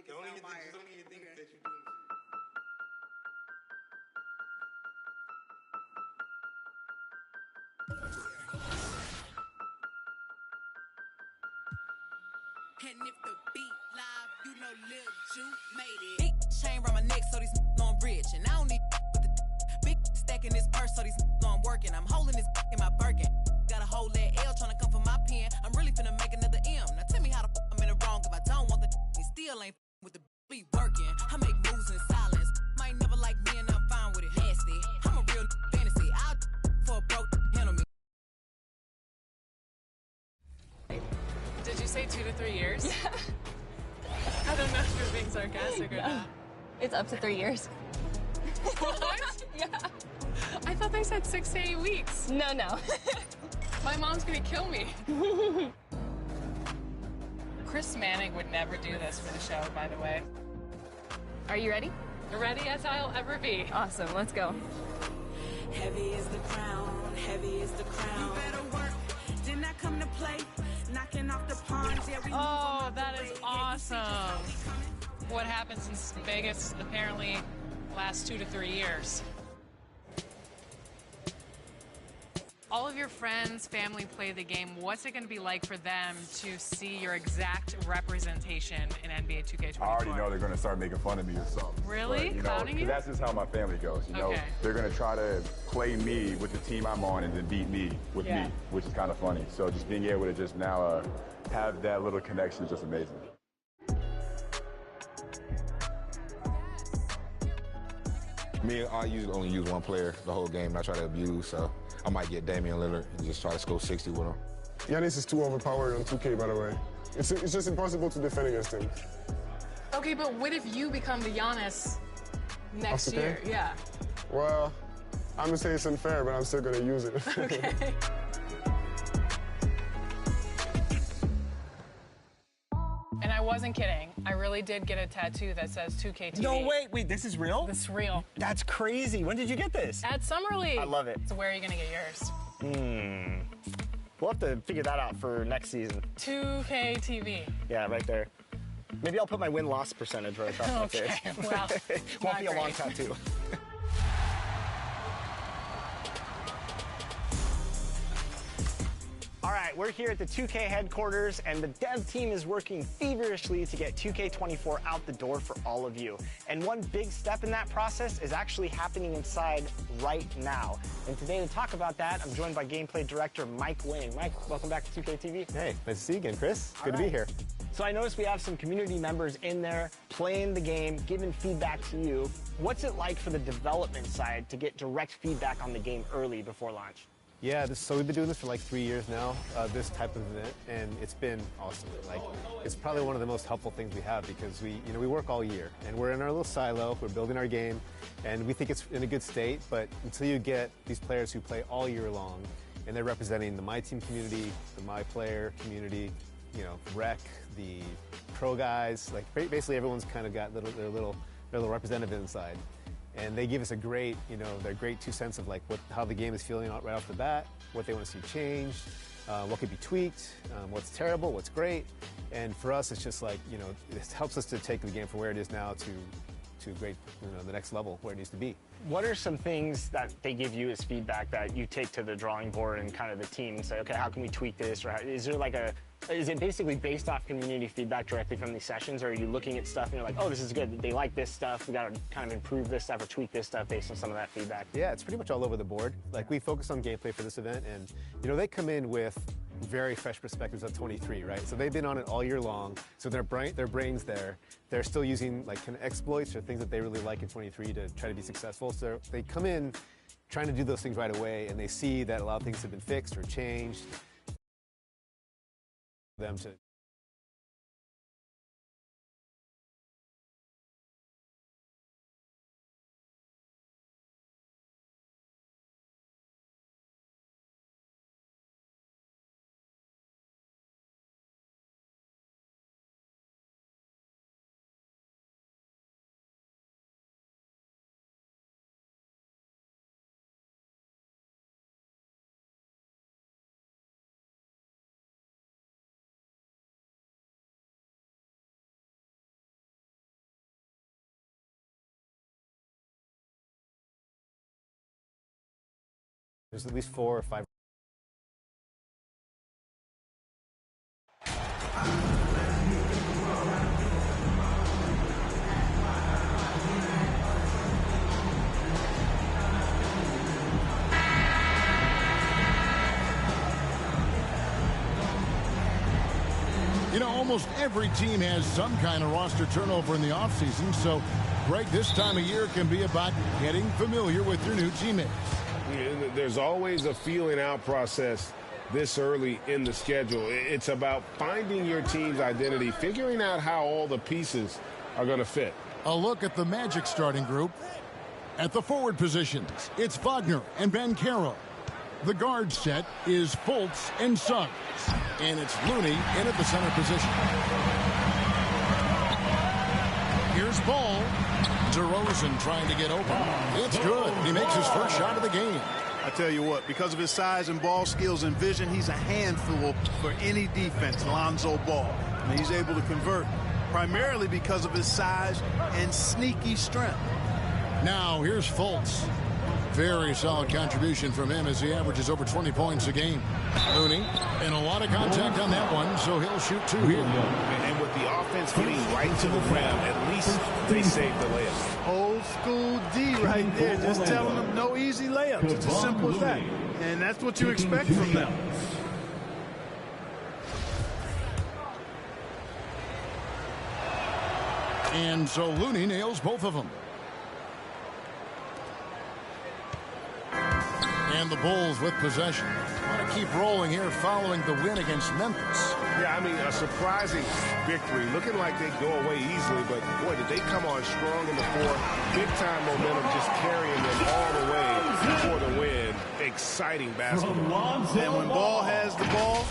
Don't even think that you're doing it.
And if the beat live, you know Lil Ju made it. Big chain around my neck, so these don't rich, and I don't need with the big stack in this purse, so these know I'm working. I'm holding this in my Birkin. Got a whole that L trying to come for my pen. I'm really finna make another M. Now tell me how the I'm in the wrong if I don't want the he still ain't with the be working. I make moves in silence. Might never like me and I'm fine with it. Nasty. I'm a real fantasy. I'll for a broke handle me.
Did you say 2 to 3 years? Yeah. I don't know if you're being sarcastic or not.
It's up to 3 years.
What?
Yeah.
I thought they said 6 to 8 weeks.
No.
My mom's gonna kill me. Chris Manning would never do this for the show, by the way.
Are you ready?
Ready as I'll ever be.
Awesome, let's go.
Heavy is the crown, heavy is the crown. You better work, did not come to play. Knocking off the pawns, yeah, we
Oh, that is awesome. What happened since Vegas apparently last 2 to 3 years? All of your friends, family play the game. What's it going to be like for them to see your exact representation in NBA 2K24?
I already know they're going to start making fun of me or something.
Really?
But,
Clowning you?
That's just how my family goes. You know, they're going to try to play me with the team I'm on and then beat me with me, which is kind of funny. So just being able to just now have that little connection is just amazing.
Me, I usually only use one player the whole game. I try to abuse, so I might get Damian Lillard and just try to score 60 with him.
Giannis is too overpowered on 2K, by the way. It's just impossible to defend against him.
Okay, but what if you become the Giannis next year? Yeah.
Well, I'm gonna say it's unfair, but I'm still gonna use it.
Okay. And I wasn't kidding. I really did get a tattoo that says 2K TV.
No, wait, this is real?
This is real.
That's crazy. When did you get this?
At Summer League.
I love it.
So where are you gonna get yours?
We'll have to figure that out for next season.
2K TV.
Yeah, right there. Maybe I'll put my win-loss percentage right across my face.
Well,
won't be a long tattoo. All right, we're here at the 2K headquarters, and the dev team is working feverishly to get 2K24 out the door for all of you. And one big step in that process is actually happening inside right now. And today to talk about that, I'm joined by gameplay director Mike Wing. Mike, welcome back to 2K TV.
Hey, nice to see you again, Chris. Good to be here.
So I noticed we have some community members in there playing the game, giving feedback to you. What's it like for the development side to get direct feedback on the game early before launch?
Yeah, so we've been doing this for like 3 years now, this type of event, and it's been awesome. Like, it's probably one of the most helpful things we have because we work all year, and we're in our little silo, we're building our game, and we think it's in a good state, but until you get these players who play all year long, and they're representing the My Team community, the My Player community, you know, Rec, the pro guys, like basically everyone's kind of got their little representative inside. And they give us a great, their great 2 cents of like how the game is feeling right off the bat, what they want to see changed, what could be tweaked, what's terrible, what's great. And for us, it's just like, it helps us to take the game from where it is now to great, the next level where it needs to be.
What are some things that they give you as feedback that you take to the drawing board and kind of the team and say, okay, how can we tweak this? Or is it basically based off community feedback directly from these sessions, or are you looking at stuff and you're like, oh, this is good, they like this stuff, we got to kind of improve this stuff or tweak this stuff based on some of that feedback?
Yeah, it's pretty much all over the board. Like, we focus on gameplay for this event, and they come in with very fresh perspectives of 23, right? So they've been on it all year long, so their brain's there. They're still using like kind of exploits or things that they really like in 23 to try to be successful. So they come in trying to do those things right away, and they see that a lot of things have been fixed or changed. Them to there's at least 4 or 5.
You know, almost every team has some kind of roster turnover in the offseason, so, Greg, this time of year can be about getting familiar with your new teammates.
There's always a feeling out process this early in the schedule. It's about finding your team's identity, figuring out how all the pieces are going to fit.
A look at the Magic starting group. At the forward positions, it's Wagner and Banchero. The guard set is Fultz and Suggs. And it's Looney in at the center position. Here's Ball. DeRozan trying to get open. It's good. He makes his first shot of the game.
I tell you what, because of his size and ball skills and vision, he's a handful for any defense, Lonzo Ball. And he's able to convert primarily because of his size and sneaky strength.
Now here's Fultz. Very solid contribution from him as he averages over 20 points a game. Looney, and a lot of contact on that one, so he'll shoot 2 here.
And with the offense getting right to the rim, at least they saved the layup.
Old school D right there, just telling them no easy layups. It's as simple as that. And that's what you expect from them.
And so Looney nails both of them. And the Bulls with possession. Want to keep rolling here following the win against Memphis.
Yeah, I mean, a surprising victory. Looking like they go away easily, but boy, did they come on strong in the fourth. Big-time momentum just carrying them all the way for the win. Exciting basketball.
And when Ball has the ball,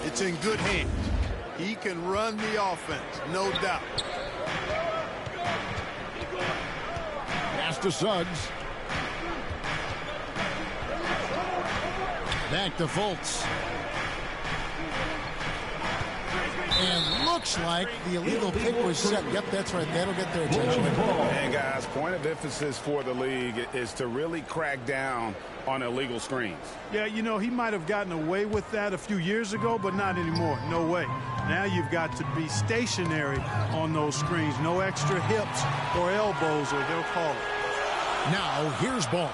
it's in good hands. He can run the offense, no doubt.
Pass to Suggs. Back to Fultz. And looks like the illegal pick was set. Yep, that's right. That'll get their attention.
And guys, point of emphasis for the league is to really crack down on illegal screens.
Yeah, you know, he might have gotten away with that a few years ago, but not anymore. No way. Now you've got to be stationary on those screens. No extra hips or elbows, or they'll call it.
Now, here's Ball.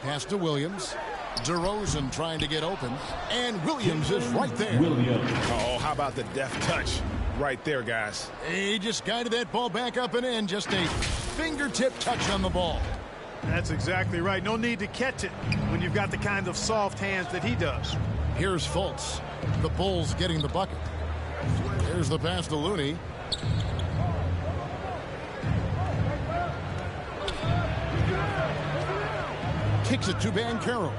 Pass to Williams. DeRozan trying to get open. And Williams is right there.
Oh, how about the deft touch right there, guys?
He just guided that ball back up and in. Just a fingertip touch on the ball.
That's exactly right. No need to catch it when you've got the kind of soft hands that he does.
Here's Fultz. The Bulls getting the bucket. There's the pass to Looney. Kicks it to Banchero.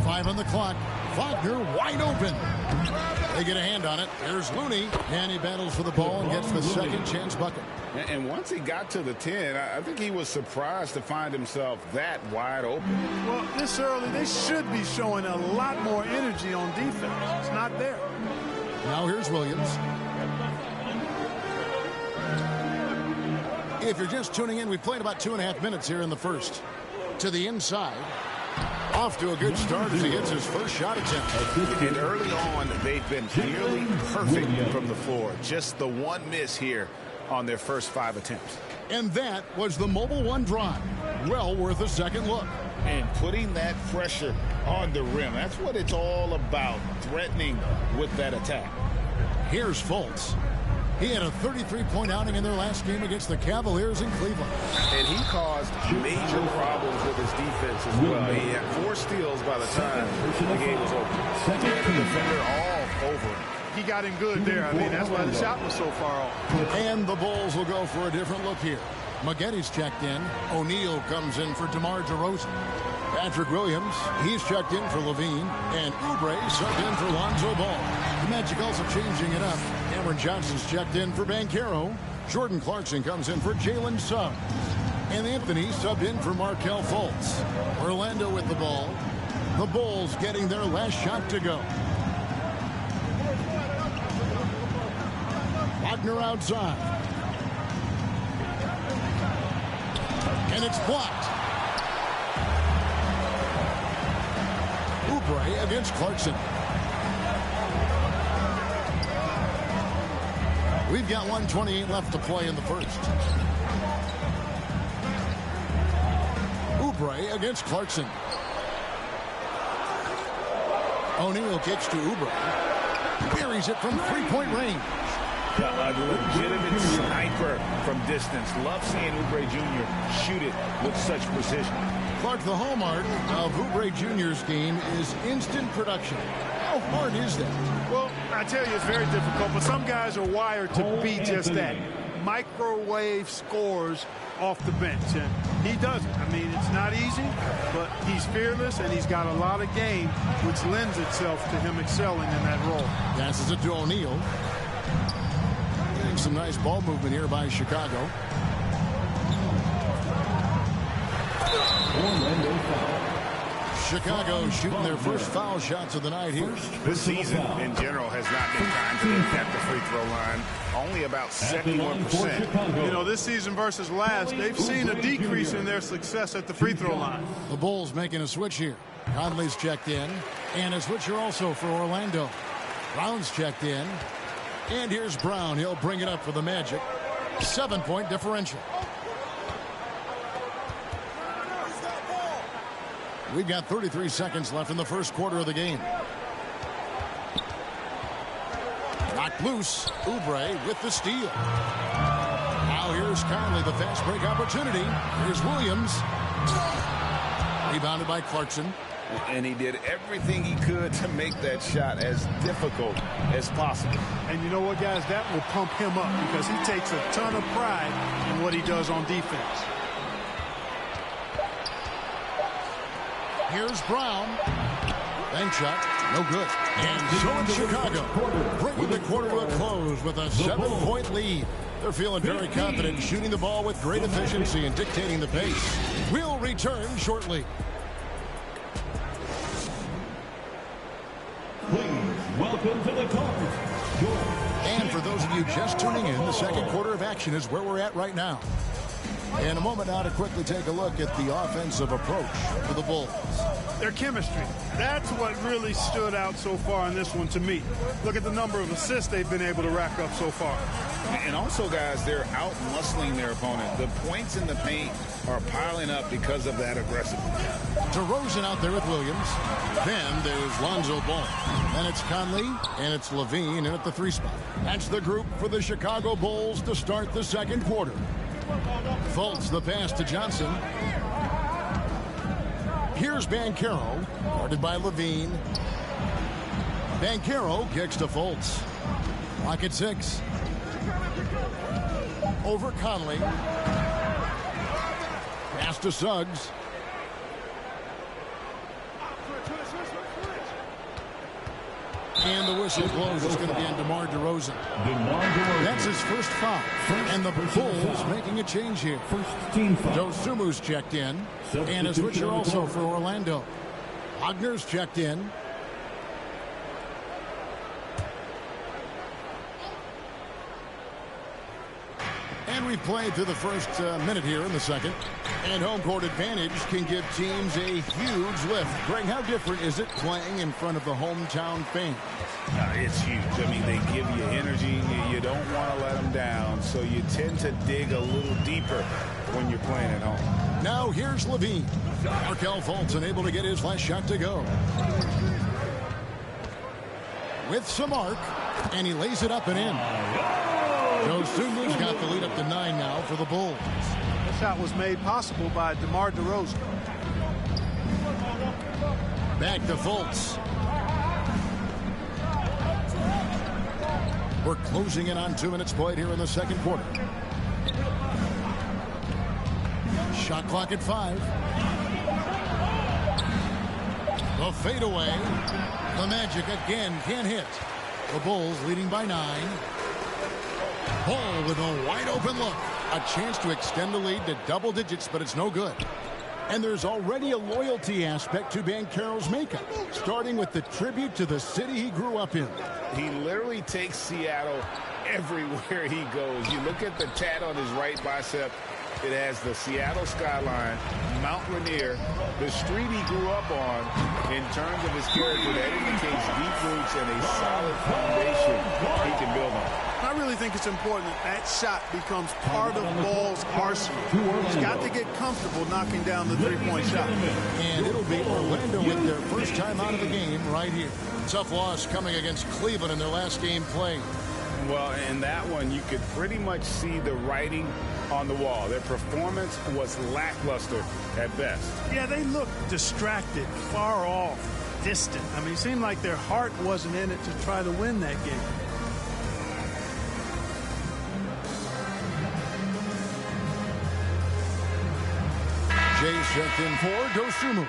5 on the clock. Wagner wide open. They get a hand on it. There's Looney. And he battles for the ball and gets the second chance bucket.
And once he got to the 10, I think he was surprised to find himself that wide open.
Well, this early, they should be showing a lot more energy on defense. It's not there.
Now here's Williams. If you're just tuning in, we played about 2.5 minutes here in the first. To the inside. Off to a good start as he hits his first shot attempt.
And early on, they've been nearly perfect from the floor. Just the one miss here on their first 5 attempts.
And that was the Mobile One drive. Well worth a second look.
And putting that pressure on the rim. That's what it's all about, threatening with that attack.
Here's Fultz. He had a 33-point outing in their last game against the Cavaliers in Cleveland.
And he caused major problems with his defense as well. He had 4 steals by the time the game was over. He had the defender all over him.
He got him good there. I mean, that's why the shot was so far off.
And the Bulls will go for a different look here. Maggetti's checked in. O'Neal comes in for DeMar DeRozan. Patrick Williams, he's checked in for Levine. And Oubre subbed in for Lonzo Ball. The Magic also changing it up. Cameron Johnson's checked in for Banchero. Jordan Clarkson comes in for Jalen Suggs. And Anthony subbed in for Markelle Fultz. Orlando with the ball. The Bulls getting their last shot to go. Wagner outside. And it's blocked. Oubre against Clarkson. We've got 1:28 left to play in the first. Oubre against Clarkson. O'Neal kicks to Oubre. Very buries it from three-point range.
A legitimate sniper from distance. Love seeing Oubre Jr. shoot it with such precision.
Clark, the hallmark of Oubre Jr.'s game is instant production. How hard is that?
Well, I tell you, it's very difficult, but some guys are wired to be just that. Microwave scores off the bench, and he does it. I mean, it's not easy, but he's fearless, and he's got a lot of game, which lends itself to him excelling in that role.
Passes it to O'Neal. Some nice ball movement here by Chicago. Chicago shooting their first foul shots of the night here.
This season in general has not been kind to them at the free throw line. Only about 71%.
You know, this season versus last, they've seen a decrease in their success at the free throw line.
The Bulls making a switch here. Conley's checked in, and a switcher also for Orlando. Brown's checked in. And here's Brown. He'll bring it up for the Magic. 7-point differential. We've got 33 seconds left in the first quarter of the game. Knocked loose. Oubre with the steal. Now here's Conley, the fast break opportunity. Here's Williams. Rebounded by Clarkson.
And he did everything he could to make that shot as difficult as possible.
And you know what, guys? That will pump him up because he takes a ton of pride in what he does on defense.
Here's Brown. Bank shot. No good. And so in Chicago, bringing the quarter to a close with a 7-point lead. They're feeling very confident, shooting the ball with great efficiency and dictating the pace. We'll return shortly.
Welcome to the court.
And for those of you just tuning in, the second quarter of action is where we're at right now. In a moment now to quickly take a look at the offensive approach for the Bulls.
Their chemistry. That's what really stood out so far in this one to me. Look at the number of assists they've been able to rack up so far.
And also, guys, they're out-muscling their opponent. The points in the paint are piling up because of that aggressiveness.
DeRozan out there with Williams. Then there's Lonzo Ball. Then it's Conley, and it's Levine in at the 3 spot. That's the group for the Chicago Bulls to start the second quarter. Fultz the pass to Johnson. Here's Banchero, guarded by Levine. Banchero kicks to Fultz. Clock at 6. Over Conley. Pass to Suggs. And the whistle blows. It's going to be on DeMar DeRozan. That's his first foul. And the Bulls making a change here. Dosumu's checked in. And a switcher also for Orlando. Wagner's checked in. And we've played through the first minute here in the second. And home court advantage can give teams a huge lift. Greg, how different is it playing in front of the hometown fans?
It's huge. I mean, they give you energy. You don't want to let them down, so you tend to dig a little deeper when you're playing at home.
Now here's Levine. Markelle Fultz unable to get his last shot to go. With some arc, and he lays it up and in. Dosumu's got the lead up to 9 now for the Bulls.
That shot was made possible by DeMar DeRozan.
Back to Fultz. We're closing in on 2 minutes played here in the second quarter. Shot clock at 5. The fadeaway. The Magic again can't hit. The Bulls leading by 9. Bull with a wide open look. A chance to extend the lead to double digits, but it's no good. And there's already a loyalty aspect to Banchero's makeup, starting with the tribute to the city he grew up in.
He literally takes Seattle everywhere he goes. You look at the tat on his right bicep. It has the Seattle skyline, Mount Rainier, the street he grew up on. In terms of his character, that indicates deep roots and a solid foundation he can build on.
I really think it's important that shot becomes part of Ball's arsenal. He's got to get comfortable knocking down the three-point shot.
And it'll be Orlando with their first time out of the game right here. Tough loss coming against Cleveland in their last game played.
Well, in that one, you could pretty much see the writing on the wall. Their performance was lackluster at best.
Yeah, they looked distracted, far off, distant. I mean, it seemed like their heart wasn't in it to try to win that game.
Jay's checked in for Dosunmu.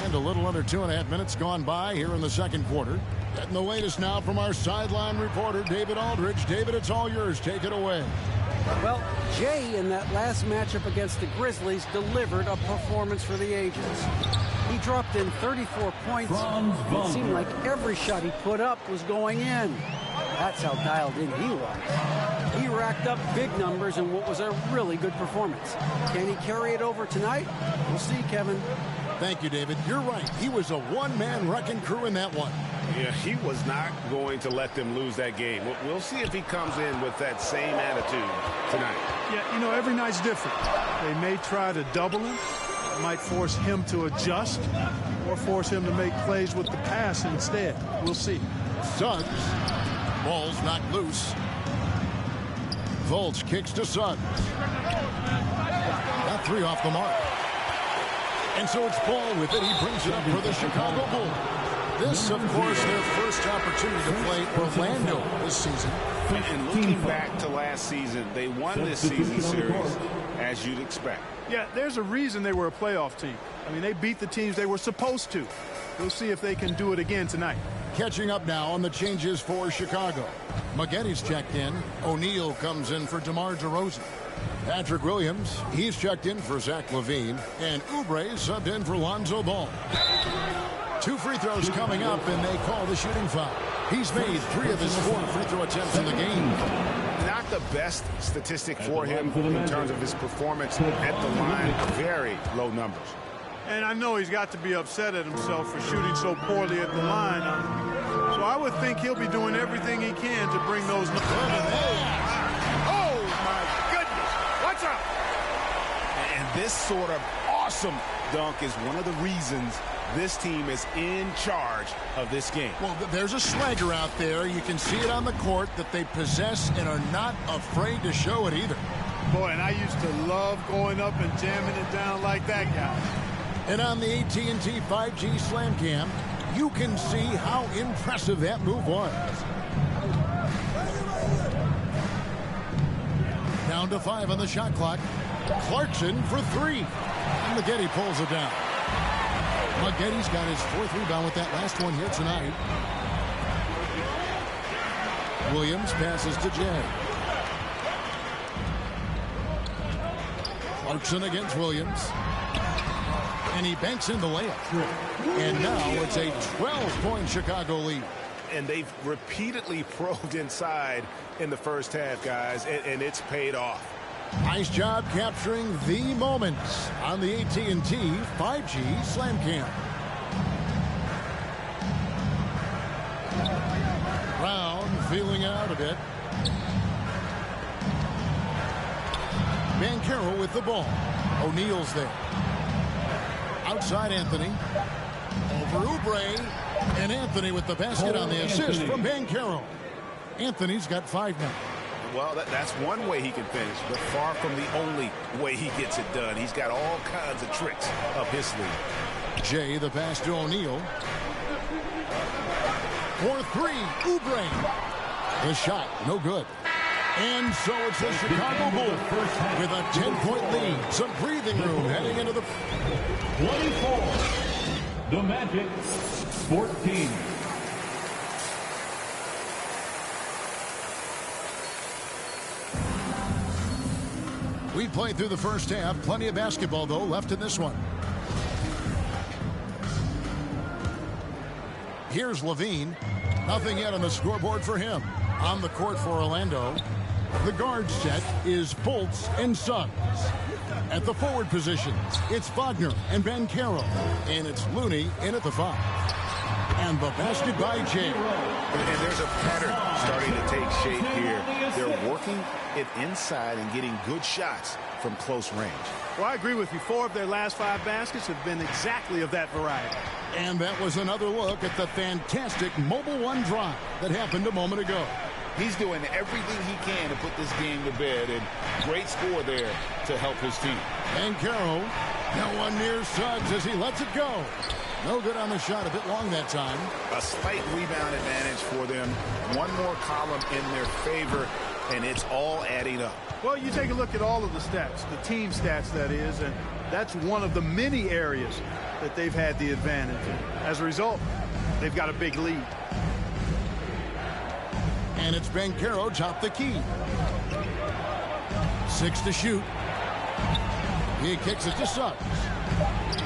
And a little under 2.5 minutes gone by here in the second quarter. Getting the latest now from our sideline reporter, David Aldridge. David, it's all yours. Take it away.
Well, Jay, in that last matchup against the Grizzlies, delivered a performance for the ages. He dropped in 34 points. It seemed like every shot he put up was going in. That's how dialed in he was. He racked up big numbers in what was a really good performance. Can he carry it over tonight? We'll see, Kevin.
Thank you, David. You're right. He was a one-man wrecking crew in that one.
Yeah, he was not going to let them lose that game. We'll see if he comes in with that same attitude tonight.
Yeah, you know, every night's different. They may try to double him. It might force him to adjust or force him to make plays with the pass instead. We'll see.
Suggs. Ball's knocked loose. Fultz kicks to Suggs. Got three off the mark. And so it's Ball with it. He brings it up for the Chicago Bulls. This, of course, their first opportunity to play Orlando this season.
And looking back to last season, they won this season series, as you'd expect.
Yeah, there's a reason they were a playoff team. I mean, they beat the teams they were supposed to. We'll see if they can do it again tonight.
Catching up now on the changes for Chicago. Maggotti's checked in. O'Neal comes in for DeMar DeRozan. Patrick Williams, he's checked in for Zach LaVine. And Oubre subbed in for Lonzo Ball. 2 free throws coming up, and they call the shooting foul. He's made 3 of his 4 free throw attempts in the game.
Not the best statistic for him in terms of his performance at the line. Very low numbers.
And I know he's got to be upset at himself for shooting so poorly at the line. So I would think he'll be doing everything he can to bring those numbers.
Oh, my goodness. What's up? And this sort of awesome dunk is one of the reasons this team is in charge of this game.
Well, there's a swagger out there. You can see it on the court that they possess and are not afraid to show it either.
Boy, and I used to love going up and jamming it down like that guy.
And on the AT&T 5G Slam Cam, you can see how impressive that move was. Down to 5 on the shot clock. Clarkson for 3. And Maggotty pulls it down. Maggotti's got his 4th rebound with that last one here tonight. Williams passes to Jay. Clarkson against Williams. And he banks in the layup. And now it's a 12-point Chicago lead.
And they've repeatedly probed inside in the first half, guys, and it's paid off.
Nice job capturing the moments on the AT&T 5G Slam Cam. Brown feeling out a bit. Banchero with the ball. O'Neal's there. Outside Anthony. Over Oubre. And Anthony with the basket on the assist from Banchero. Anthony's got 5 now.
Well, that's one way he can finish, but far from the only way he gets it done. He's got all kinds of tricks up his sleeve.
Jay, the pass to O'Neal. For 3, Oubre. The shot, no good. And so it's the Chicago Bulls with a 10-point lead. Some breathing room heading into the
24. The Magic, 14.
We played through the first half. Plenty of basketball, though, left in this one. Here's Levine. Nothing yet on the scoreboard for him. On the court for Orlando, the guard set is Fultz and Suggs. At the forward positions, it's Wagner and Banchero. And it's Looney in at the 5. And the basket by Jay.
And there's a pattern starting to take shape here. They're working it inside and getting good shots from close range.
Well, I agree with you. 4 of their last 5 baskets have been exactly of that variety.
And that was another look at the fantastic Mobile One drive that happened a moment ago.
He's doing everything he can to put this game to bed, and great score there to help his team.
Banchero, no one near Suggs as he lets it go. No good on the shot, a bit long that time.
A slight rebound advantage for them. One more column in their favor, and it's all adding up.
Well, you take a look at all of the stats, the team stats, that is, and that's one of the many areas that they've had the advantage. As a result, they've got a big lead.
And it's Banchero top the key. 6 to shoot. He kicks it to Suggs.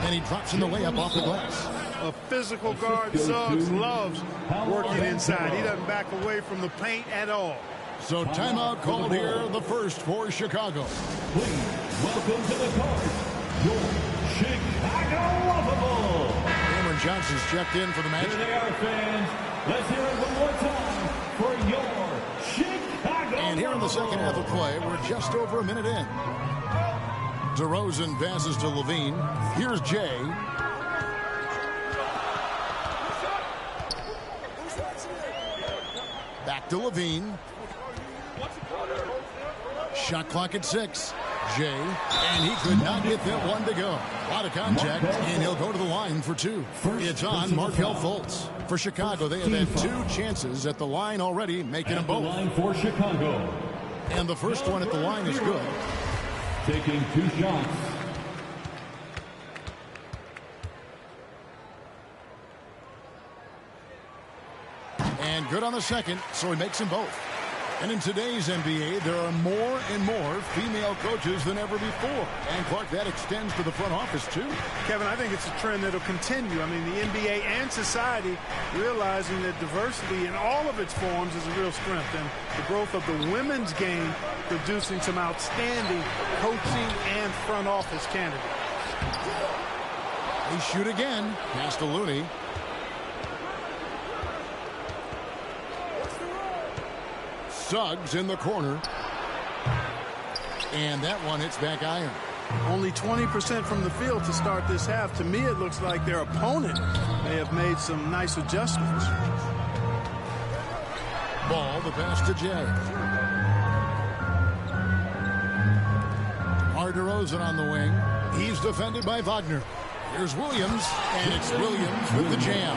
And he drops in the layup off the glass.
A physical guard, Suggs loves working inside. He doesn't back away from the paint at all.
So timeout called here, the first for Chicago.
Please welcome to the court, your Chicago Lovable.
Cameron Johnson's checked in for the match.
Here they are, fans. Let's hear it one more time for your Chicago.
And here in the second half of play, we're just over a minute in. DeRozan passes to Levine. Here's Jay. Back to Levine. Shot clock at 6. Jay, and he could not get that one to go. A lot of contact, and he'll go to the line for 2. It's on Markelle Fultz. For Chicago, they have had 2 chances at the line already, making them both.
Line for Chicago.
And the first one at the line is good.
Taking 2 shots.
And good on the second, so he makes them both. And in today's NBA, there are more and more female coaches than ever before. And, Clark, that extends to the front office, too.
Kevin, I think it's a trend that will continue. I mean, the NBA and society realizing that diversity in all of its forms is a real strength. And the growth of the women's game producing some outstanding coaching and front office candidates.
They shoot again. Pass to Looney. Suggs in the corner. And that one hits back iron.
Only 20% from the field to start this half. To me, it looks like their opponent may have made some nice adjustments.
Ball, the pass to Jay. DeRozan on the wing. He's defended by Wagner. Here's Williams, and it's Williams with the jam.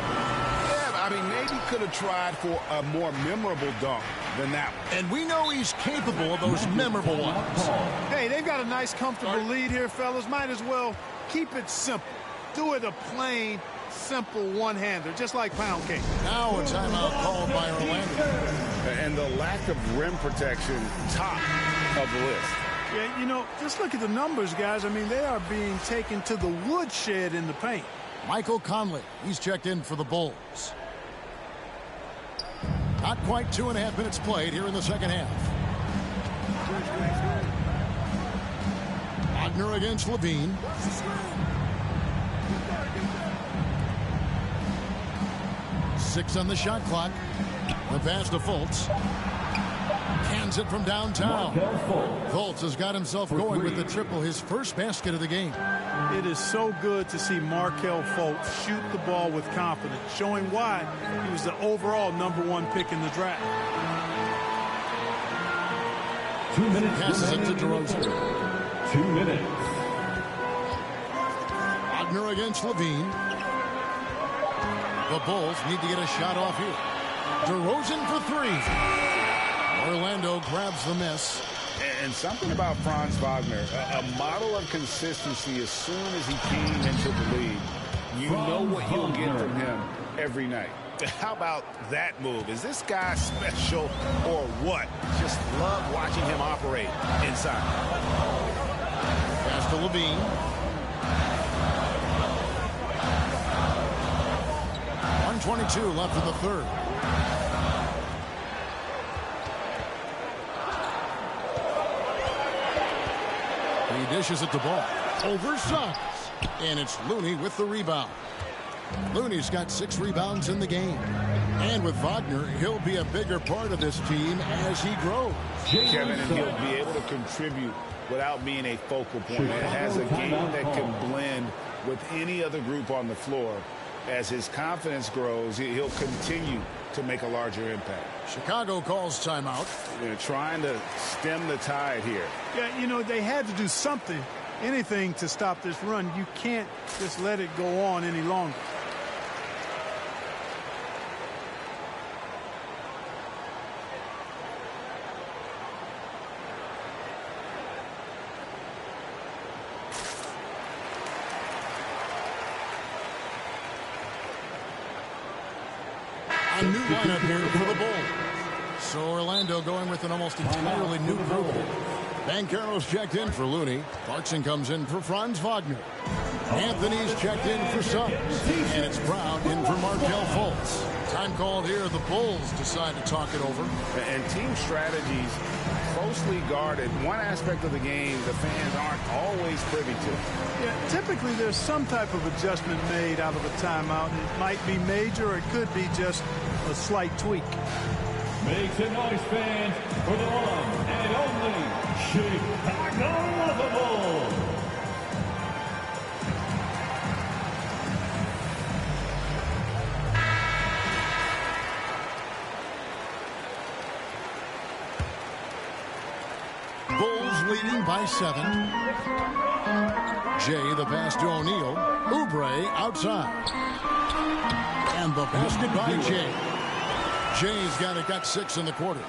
I mean, maybe could have tried for a more memorable dunk than that one.
And we know he's capable of those memorable ones.
Hey, they've got a nice, comfortable lead here, fellas. Might as well keep it simple. Do it a plain, simple one-hander, just like pound cake.
Now a timeout called by Orlando.
And the lack of rim protection, top of the list.
Yeah, you know, just look at the numbers, guys. I mean, they are being taken to the woodshed in the paint.
Michael Conley, he's checked in for the Bulls. Not quite 2.5 minutes played here in the second half. Wagner against Levine. Six on the shot clock. The pass to Fultz. Cans it from downtown. Fultz has got himself going with the triple, his first basket of the game.
It is so good to see Markelle Fultz shoot the ball with confidence, showing why he was the overall #1 pick in the draft.
2 minutes.
Passes it to DeRozan.
2 minutes.
Wagner against Levine. The Bulls need to get a shot off here. DeRozan for three. Orlando grabs the miss.
And something about Franz Wagner, a model of consistency. As soon as he came into the league, you know what you'll get from him every night.
How about that move? Is this guy special or what? Just love watching him operate inside.
Pass to Levine. .122 left in the third. He dishes it to Ball. Over Suggs. And it's Looney with the rebound. Looney's got 6 rebounds in the game. And with Wagner, he'll be a bigger part of this team as he grows.
Kevin, and he'll be able to contribute without being a focal point. It has a game that can blend with any other group on the floor. As his confidence grows, he'll continue to make a larger impact.
Chicago calls timeout.
They're trying to stem the tide here.
Yeah, you know, they had to do something, anything to stop this run. You can't just let it go on any longer.
A new lineup here for the Bulls. So Orlando going with an almost entirely new group. Banchero's checked in for Looney. Clarkson comes in for Franz Wagner. Anthony's checked in for Suggs. And it's Brown in for Markelle Fultz. Time called here. The Bulls decide to talk it over.
And team strategies closely guarded. One aspect of the game the fans aren't always privy to.
Yeah, typically there's some type of adjustment made out of a timeout. It might be major or it could be just a slight tweak.
Make some noise, fans, for the one and only Chicago Bulls.
Bulls leading by 7. Jay the pass to O'Neal. Oubre outside. And the basket by Jay. Jay's got 6 in the quarter.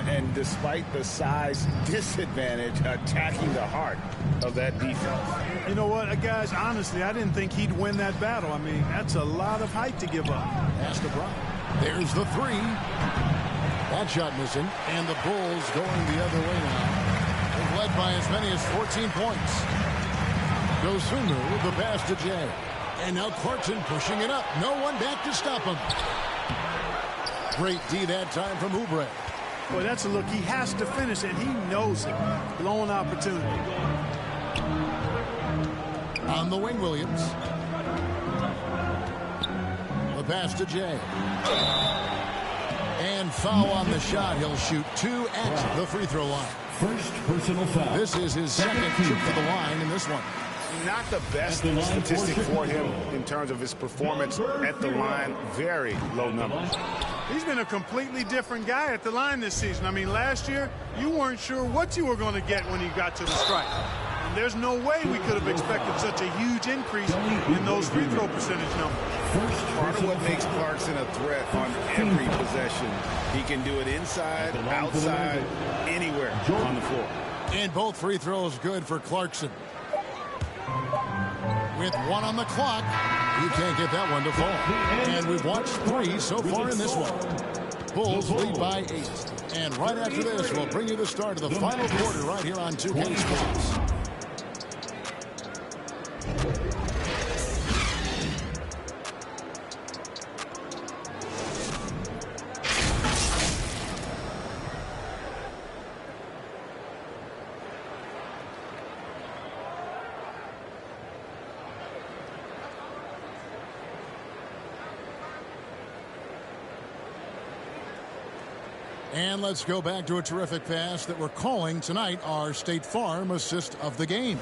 And despite the size disadvantage, attacking the heart of that defense.
You know what, guys, honestly, I didn't think he'd win that battle. I mean, that's a lot of height to give up.
Pass to Brown. There's the 3. That shot missing. And the Bulls going the other way now. They've led by as many as 14 points. Dosunmu with the pass to Jay. And now Clarkson pushing it up. No one back to stop him. Great D that time from Oubre.
Boy, that's a look. He has to finish, and he knows it. Blown opportunity.
On the wing, Williams. The pass to Jay. And foul on the shot. He'll shoot 2 at the free throw line.
First personal foul.
This is his second trip to the line in this one.
Not the best statistic for him in terms of his performance at the line. Very low numbers.
He's been a completely different guy at the line this season. I mean, last year, you weren't sure what you were going to get when you got to the stripe. And there's no way we could have expected such a huge increase in those free throw percentage numbers.
Part of what makes Clarkson a threat on every possession. He can do it inside, outside, anywhere on the floor.
And both free throws good for Clarkson. With 1 on the clock, you can't get that one to fall. And we've watched 3 so far in this one. Bulls lead by 8. And right after this, we'll bring you the start of the final quarter right here on 2K Sports. And let's go back to a terrific pass that we're calling tonight our State Farm assist of the game.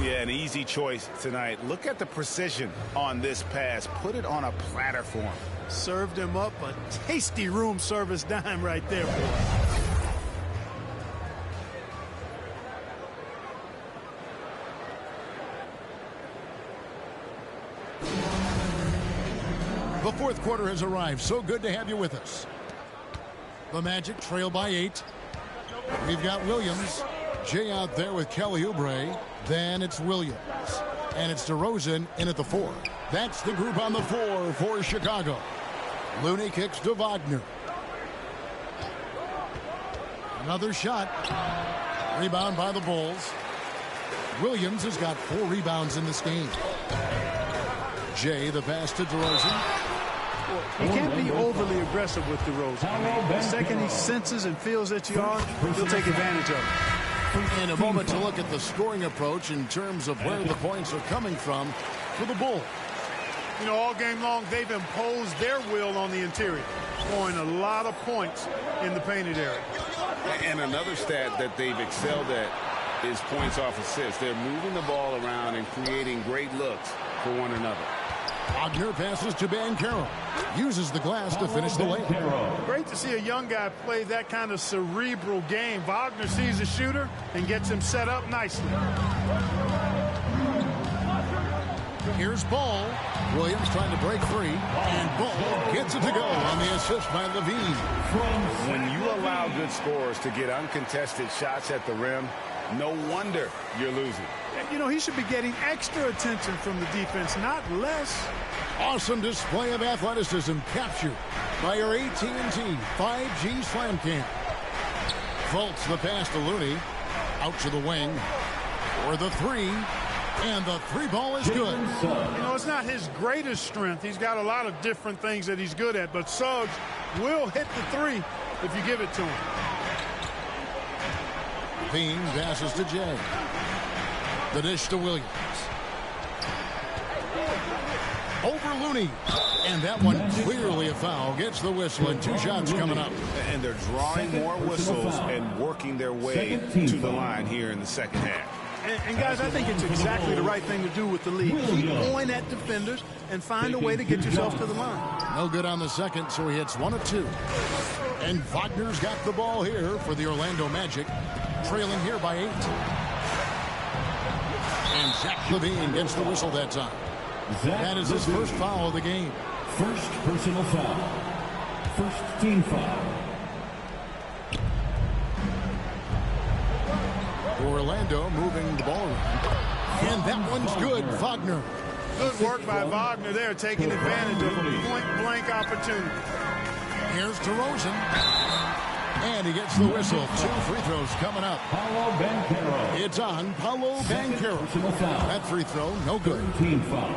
Yeah, an easy choice tonight. Look at the precision on this pass. Put it on a platter for him.
Served him up a tasty room service dime right there, boy.
The fourth quarter has arrived. So good to have you with us. The Magic trail by 8. We've got Williams. Jay out there with Kelly Oubre. Then it's Williams. And it's DeRozan in at the 4. That's the group on the floor for Chicago. Looney kicks to Wagner. Another shot. Rebound by the Bulls. Williams has got 4 rebounds in this game. Jay, the pass to DeRozan.
You can't be overly aggressive with DeRozan. I mean, the second he senses and feels that you are, he'll take advantage of it.
In a moment to look at the scoring approach in terms of where the points are coming from for the Bulls.
You know, all game long, they've imposed their will on the interior, scoring a lot of points in the painted area.
And another stat that they've excelled at is points off assists. They're moving the ball around and creating great looks for one another.
Wagner passes to Banchero. Uses the glass to finish the layup.
Great to see a young guy play that kind of cerebral game. Wagner sees a shooter and gets him set up nicely.
Here's Ball. Williams trying to break free. And Ball gets it to go on the assist by Levine.
When you allow good scorers to get uncontested shots at the rim, no wonder you're losing.
You know, he should be getting extra attention from the defense, not less.
Awesome display of athleticism captured by our AT&T 5G Slam Cam. Fultz the pass to Looney. Out to the wing for the 3. And the 3 ball is good.
You know, it's not his greatest strength. He's got a lot of different things that he's good at. But Suggs will hit the 3 if you give it to him.
Bean passes to Jay. The dish to Williams. Over Looney. And that one clearly a foul. Gets the whistle and 2 shots coming up.
And they're drawing more whistles and working their way to the line here in the second half.
And guys, I think it's exactly the right thing to do with the lead. Keep going at defenders and find a way to get yourself to the line.
No good on the second, so he hits 1 of 2. And Wagner's got the ball here for the Orlando Magic. Trailing here by 8. And Zach Levine gets the whistle that time. That is his first foul of the game.
First personal foul. First team foul.
Orlando moving the ball around. And that one's good. Wagner.
Good work by Wagner there, taking advantage of a point-blank opportunity.
Here's DeRozan. And he gets the whistle. 2 free throws coming up.
Paolo Banchero.
It's on Paolo Banchero. That free throw, no good.
Team foul.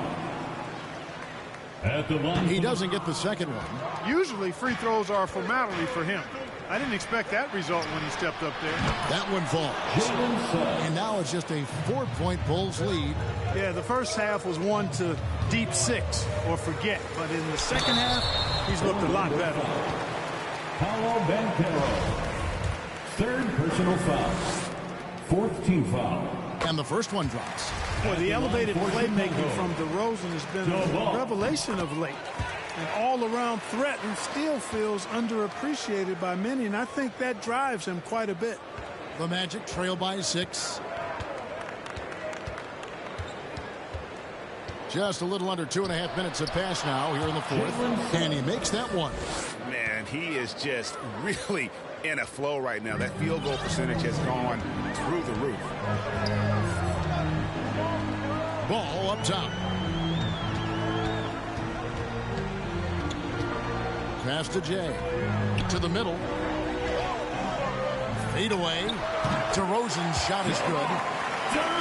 At the line.
He doesn't get the second one.
Usually free throws are a formality for him. I didn't expect that result when he stepped up there.
That one falls. And now it's just a 4-point Bulls lead.
Yeah, the first half was one to deep 6 or forget. But in the second half, he's looked a lot better.
Paolo Banchero. Third personal foul. Fourth team foul.
And the first one drops.
Boy, the elevated playmaking from DeRozan has been a revelation of late. An all-around threat and still feels underappreciated by many, and I think that drives him quite a bit.
The Magic trail by 6. Just a little under 2.5 minutes have passed now here in the fourth, and he makes that one.
Man, he is just really in a flow right now. That field goal percentage has gone through the roof.
Ball up top. Pass to Jay. To the middle. Fade away. DeRozan's shot is good.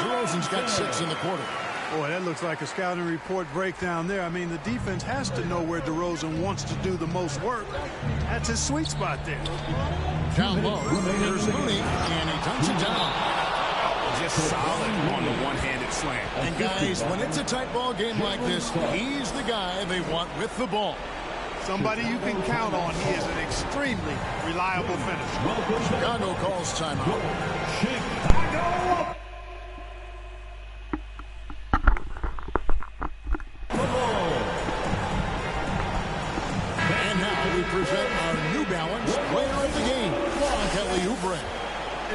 DeRozan's got 6 in the quarter.
Boy, that looks like a scouting report breakdown there. I mean, the defense has to know where DeRozan wants to do the most work. That's his sweet spot there.
Down low, there's Looney, and he dunks it down.
Just solid on the one-handed slam.
And guys, when it's a tight ball game like this, he's the guy they want with the ball.
Somebody you can count on. He is an extremely reliable finisher.
Chicago calls timeout.
Chicago.
And now we present our New Balance player of the game, Kelly Oubre.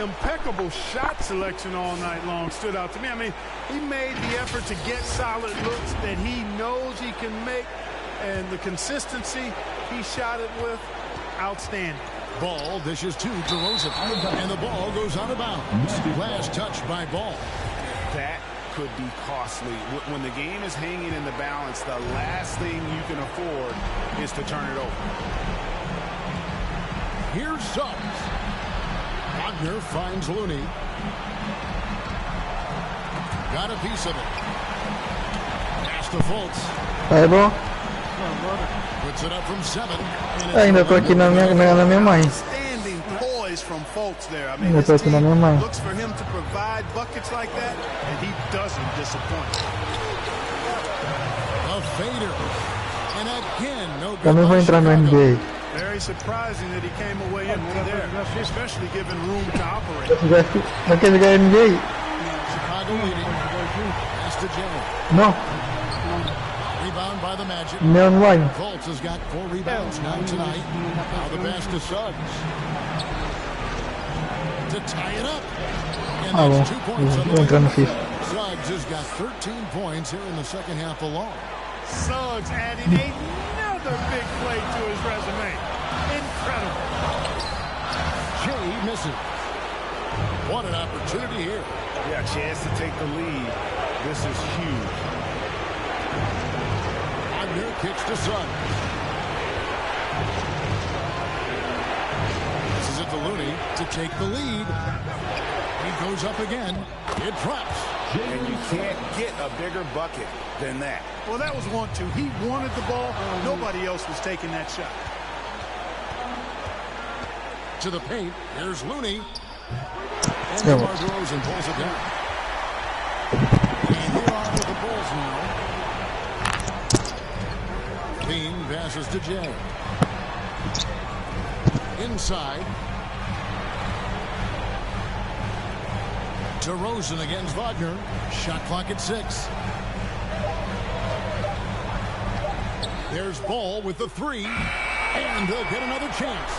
Impeccable shot selection all night long stood out to me. I mean, he made the effort to get solid looks that he knows he can make, and the consistency he shot it with, outstanding.
Ball dishes to DeRozan, and the ball goes out of bounds. Last touch by Ball.
That could be costly. When the game is hanging in the balance, the last thing you can afford is to turn it over.
Here's Suggs. Wagner finds Looney. Got a piece of it. Pass to Fultz.
Aí, bom.
Puts it up from 7.
Ainda tô aqui na minha mãe.
Standing poise from Fultz there. I mean,
Ainda tô aqui na minha mãe.
looks for him to provide buckets like that, and he doesn't disappoint.
A fader. And again, no good.
Também vou entrar no NBA.
Very surprising that he came away empty there, especially given room to operate.
Não quer jogar NBA?
Chicago leading. Pass to Jay.
Não.
Rebound by the Magic.
Não, não vai.
Fultz has got 4 rebounds now tonight. Now the pass to Suggs. To tie it up. And
Ah,
that's
bom.
2 points on the
Vou entrar no
way.
FIFA.
Suggs has got 13 points here in the second half alone.
Suggs adding another big play to his resume. Incredible.
Jay misses. What an opportunity here.
Yeah, chance to take the lead. This is huge.
Wagner kicks to Suggs. This is it to Looney to take the lead. He goes up again. It drops.
And you can't get a bigger bucket than that.
Well, that was 1-2. He wanted the ball. Nobody else was taking that shot.
To the paint. Here's Looney. And DeMar DeRozan pulls it down. And here are with the Bulls now. Lean passes to Jay. Inside. DeRozan against Wagner. Shot clock at 6. There's Ball with the 3. And they'll get another chance.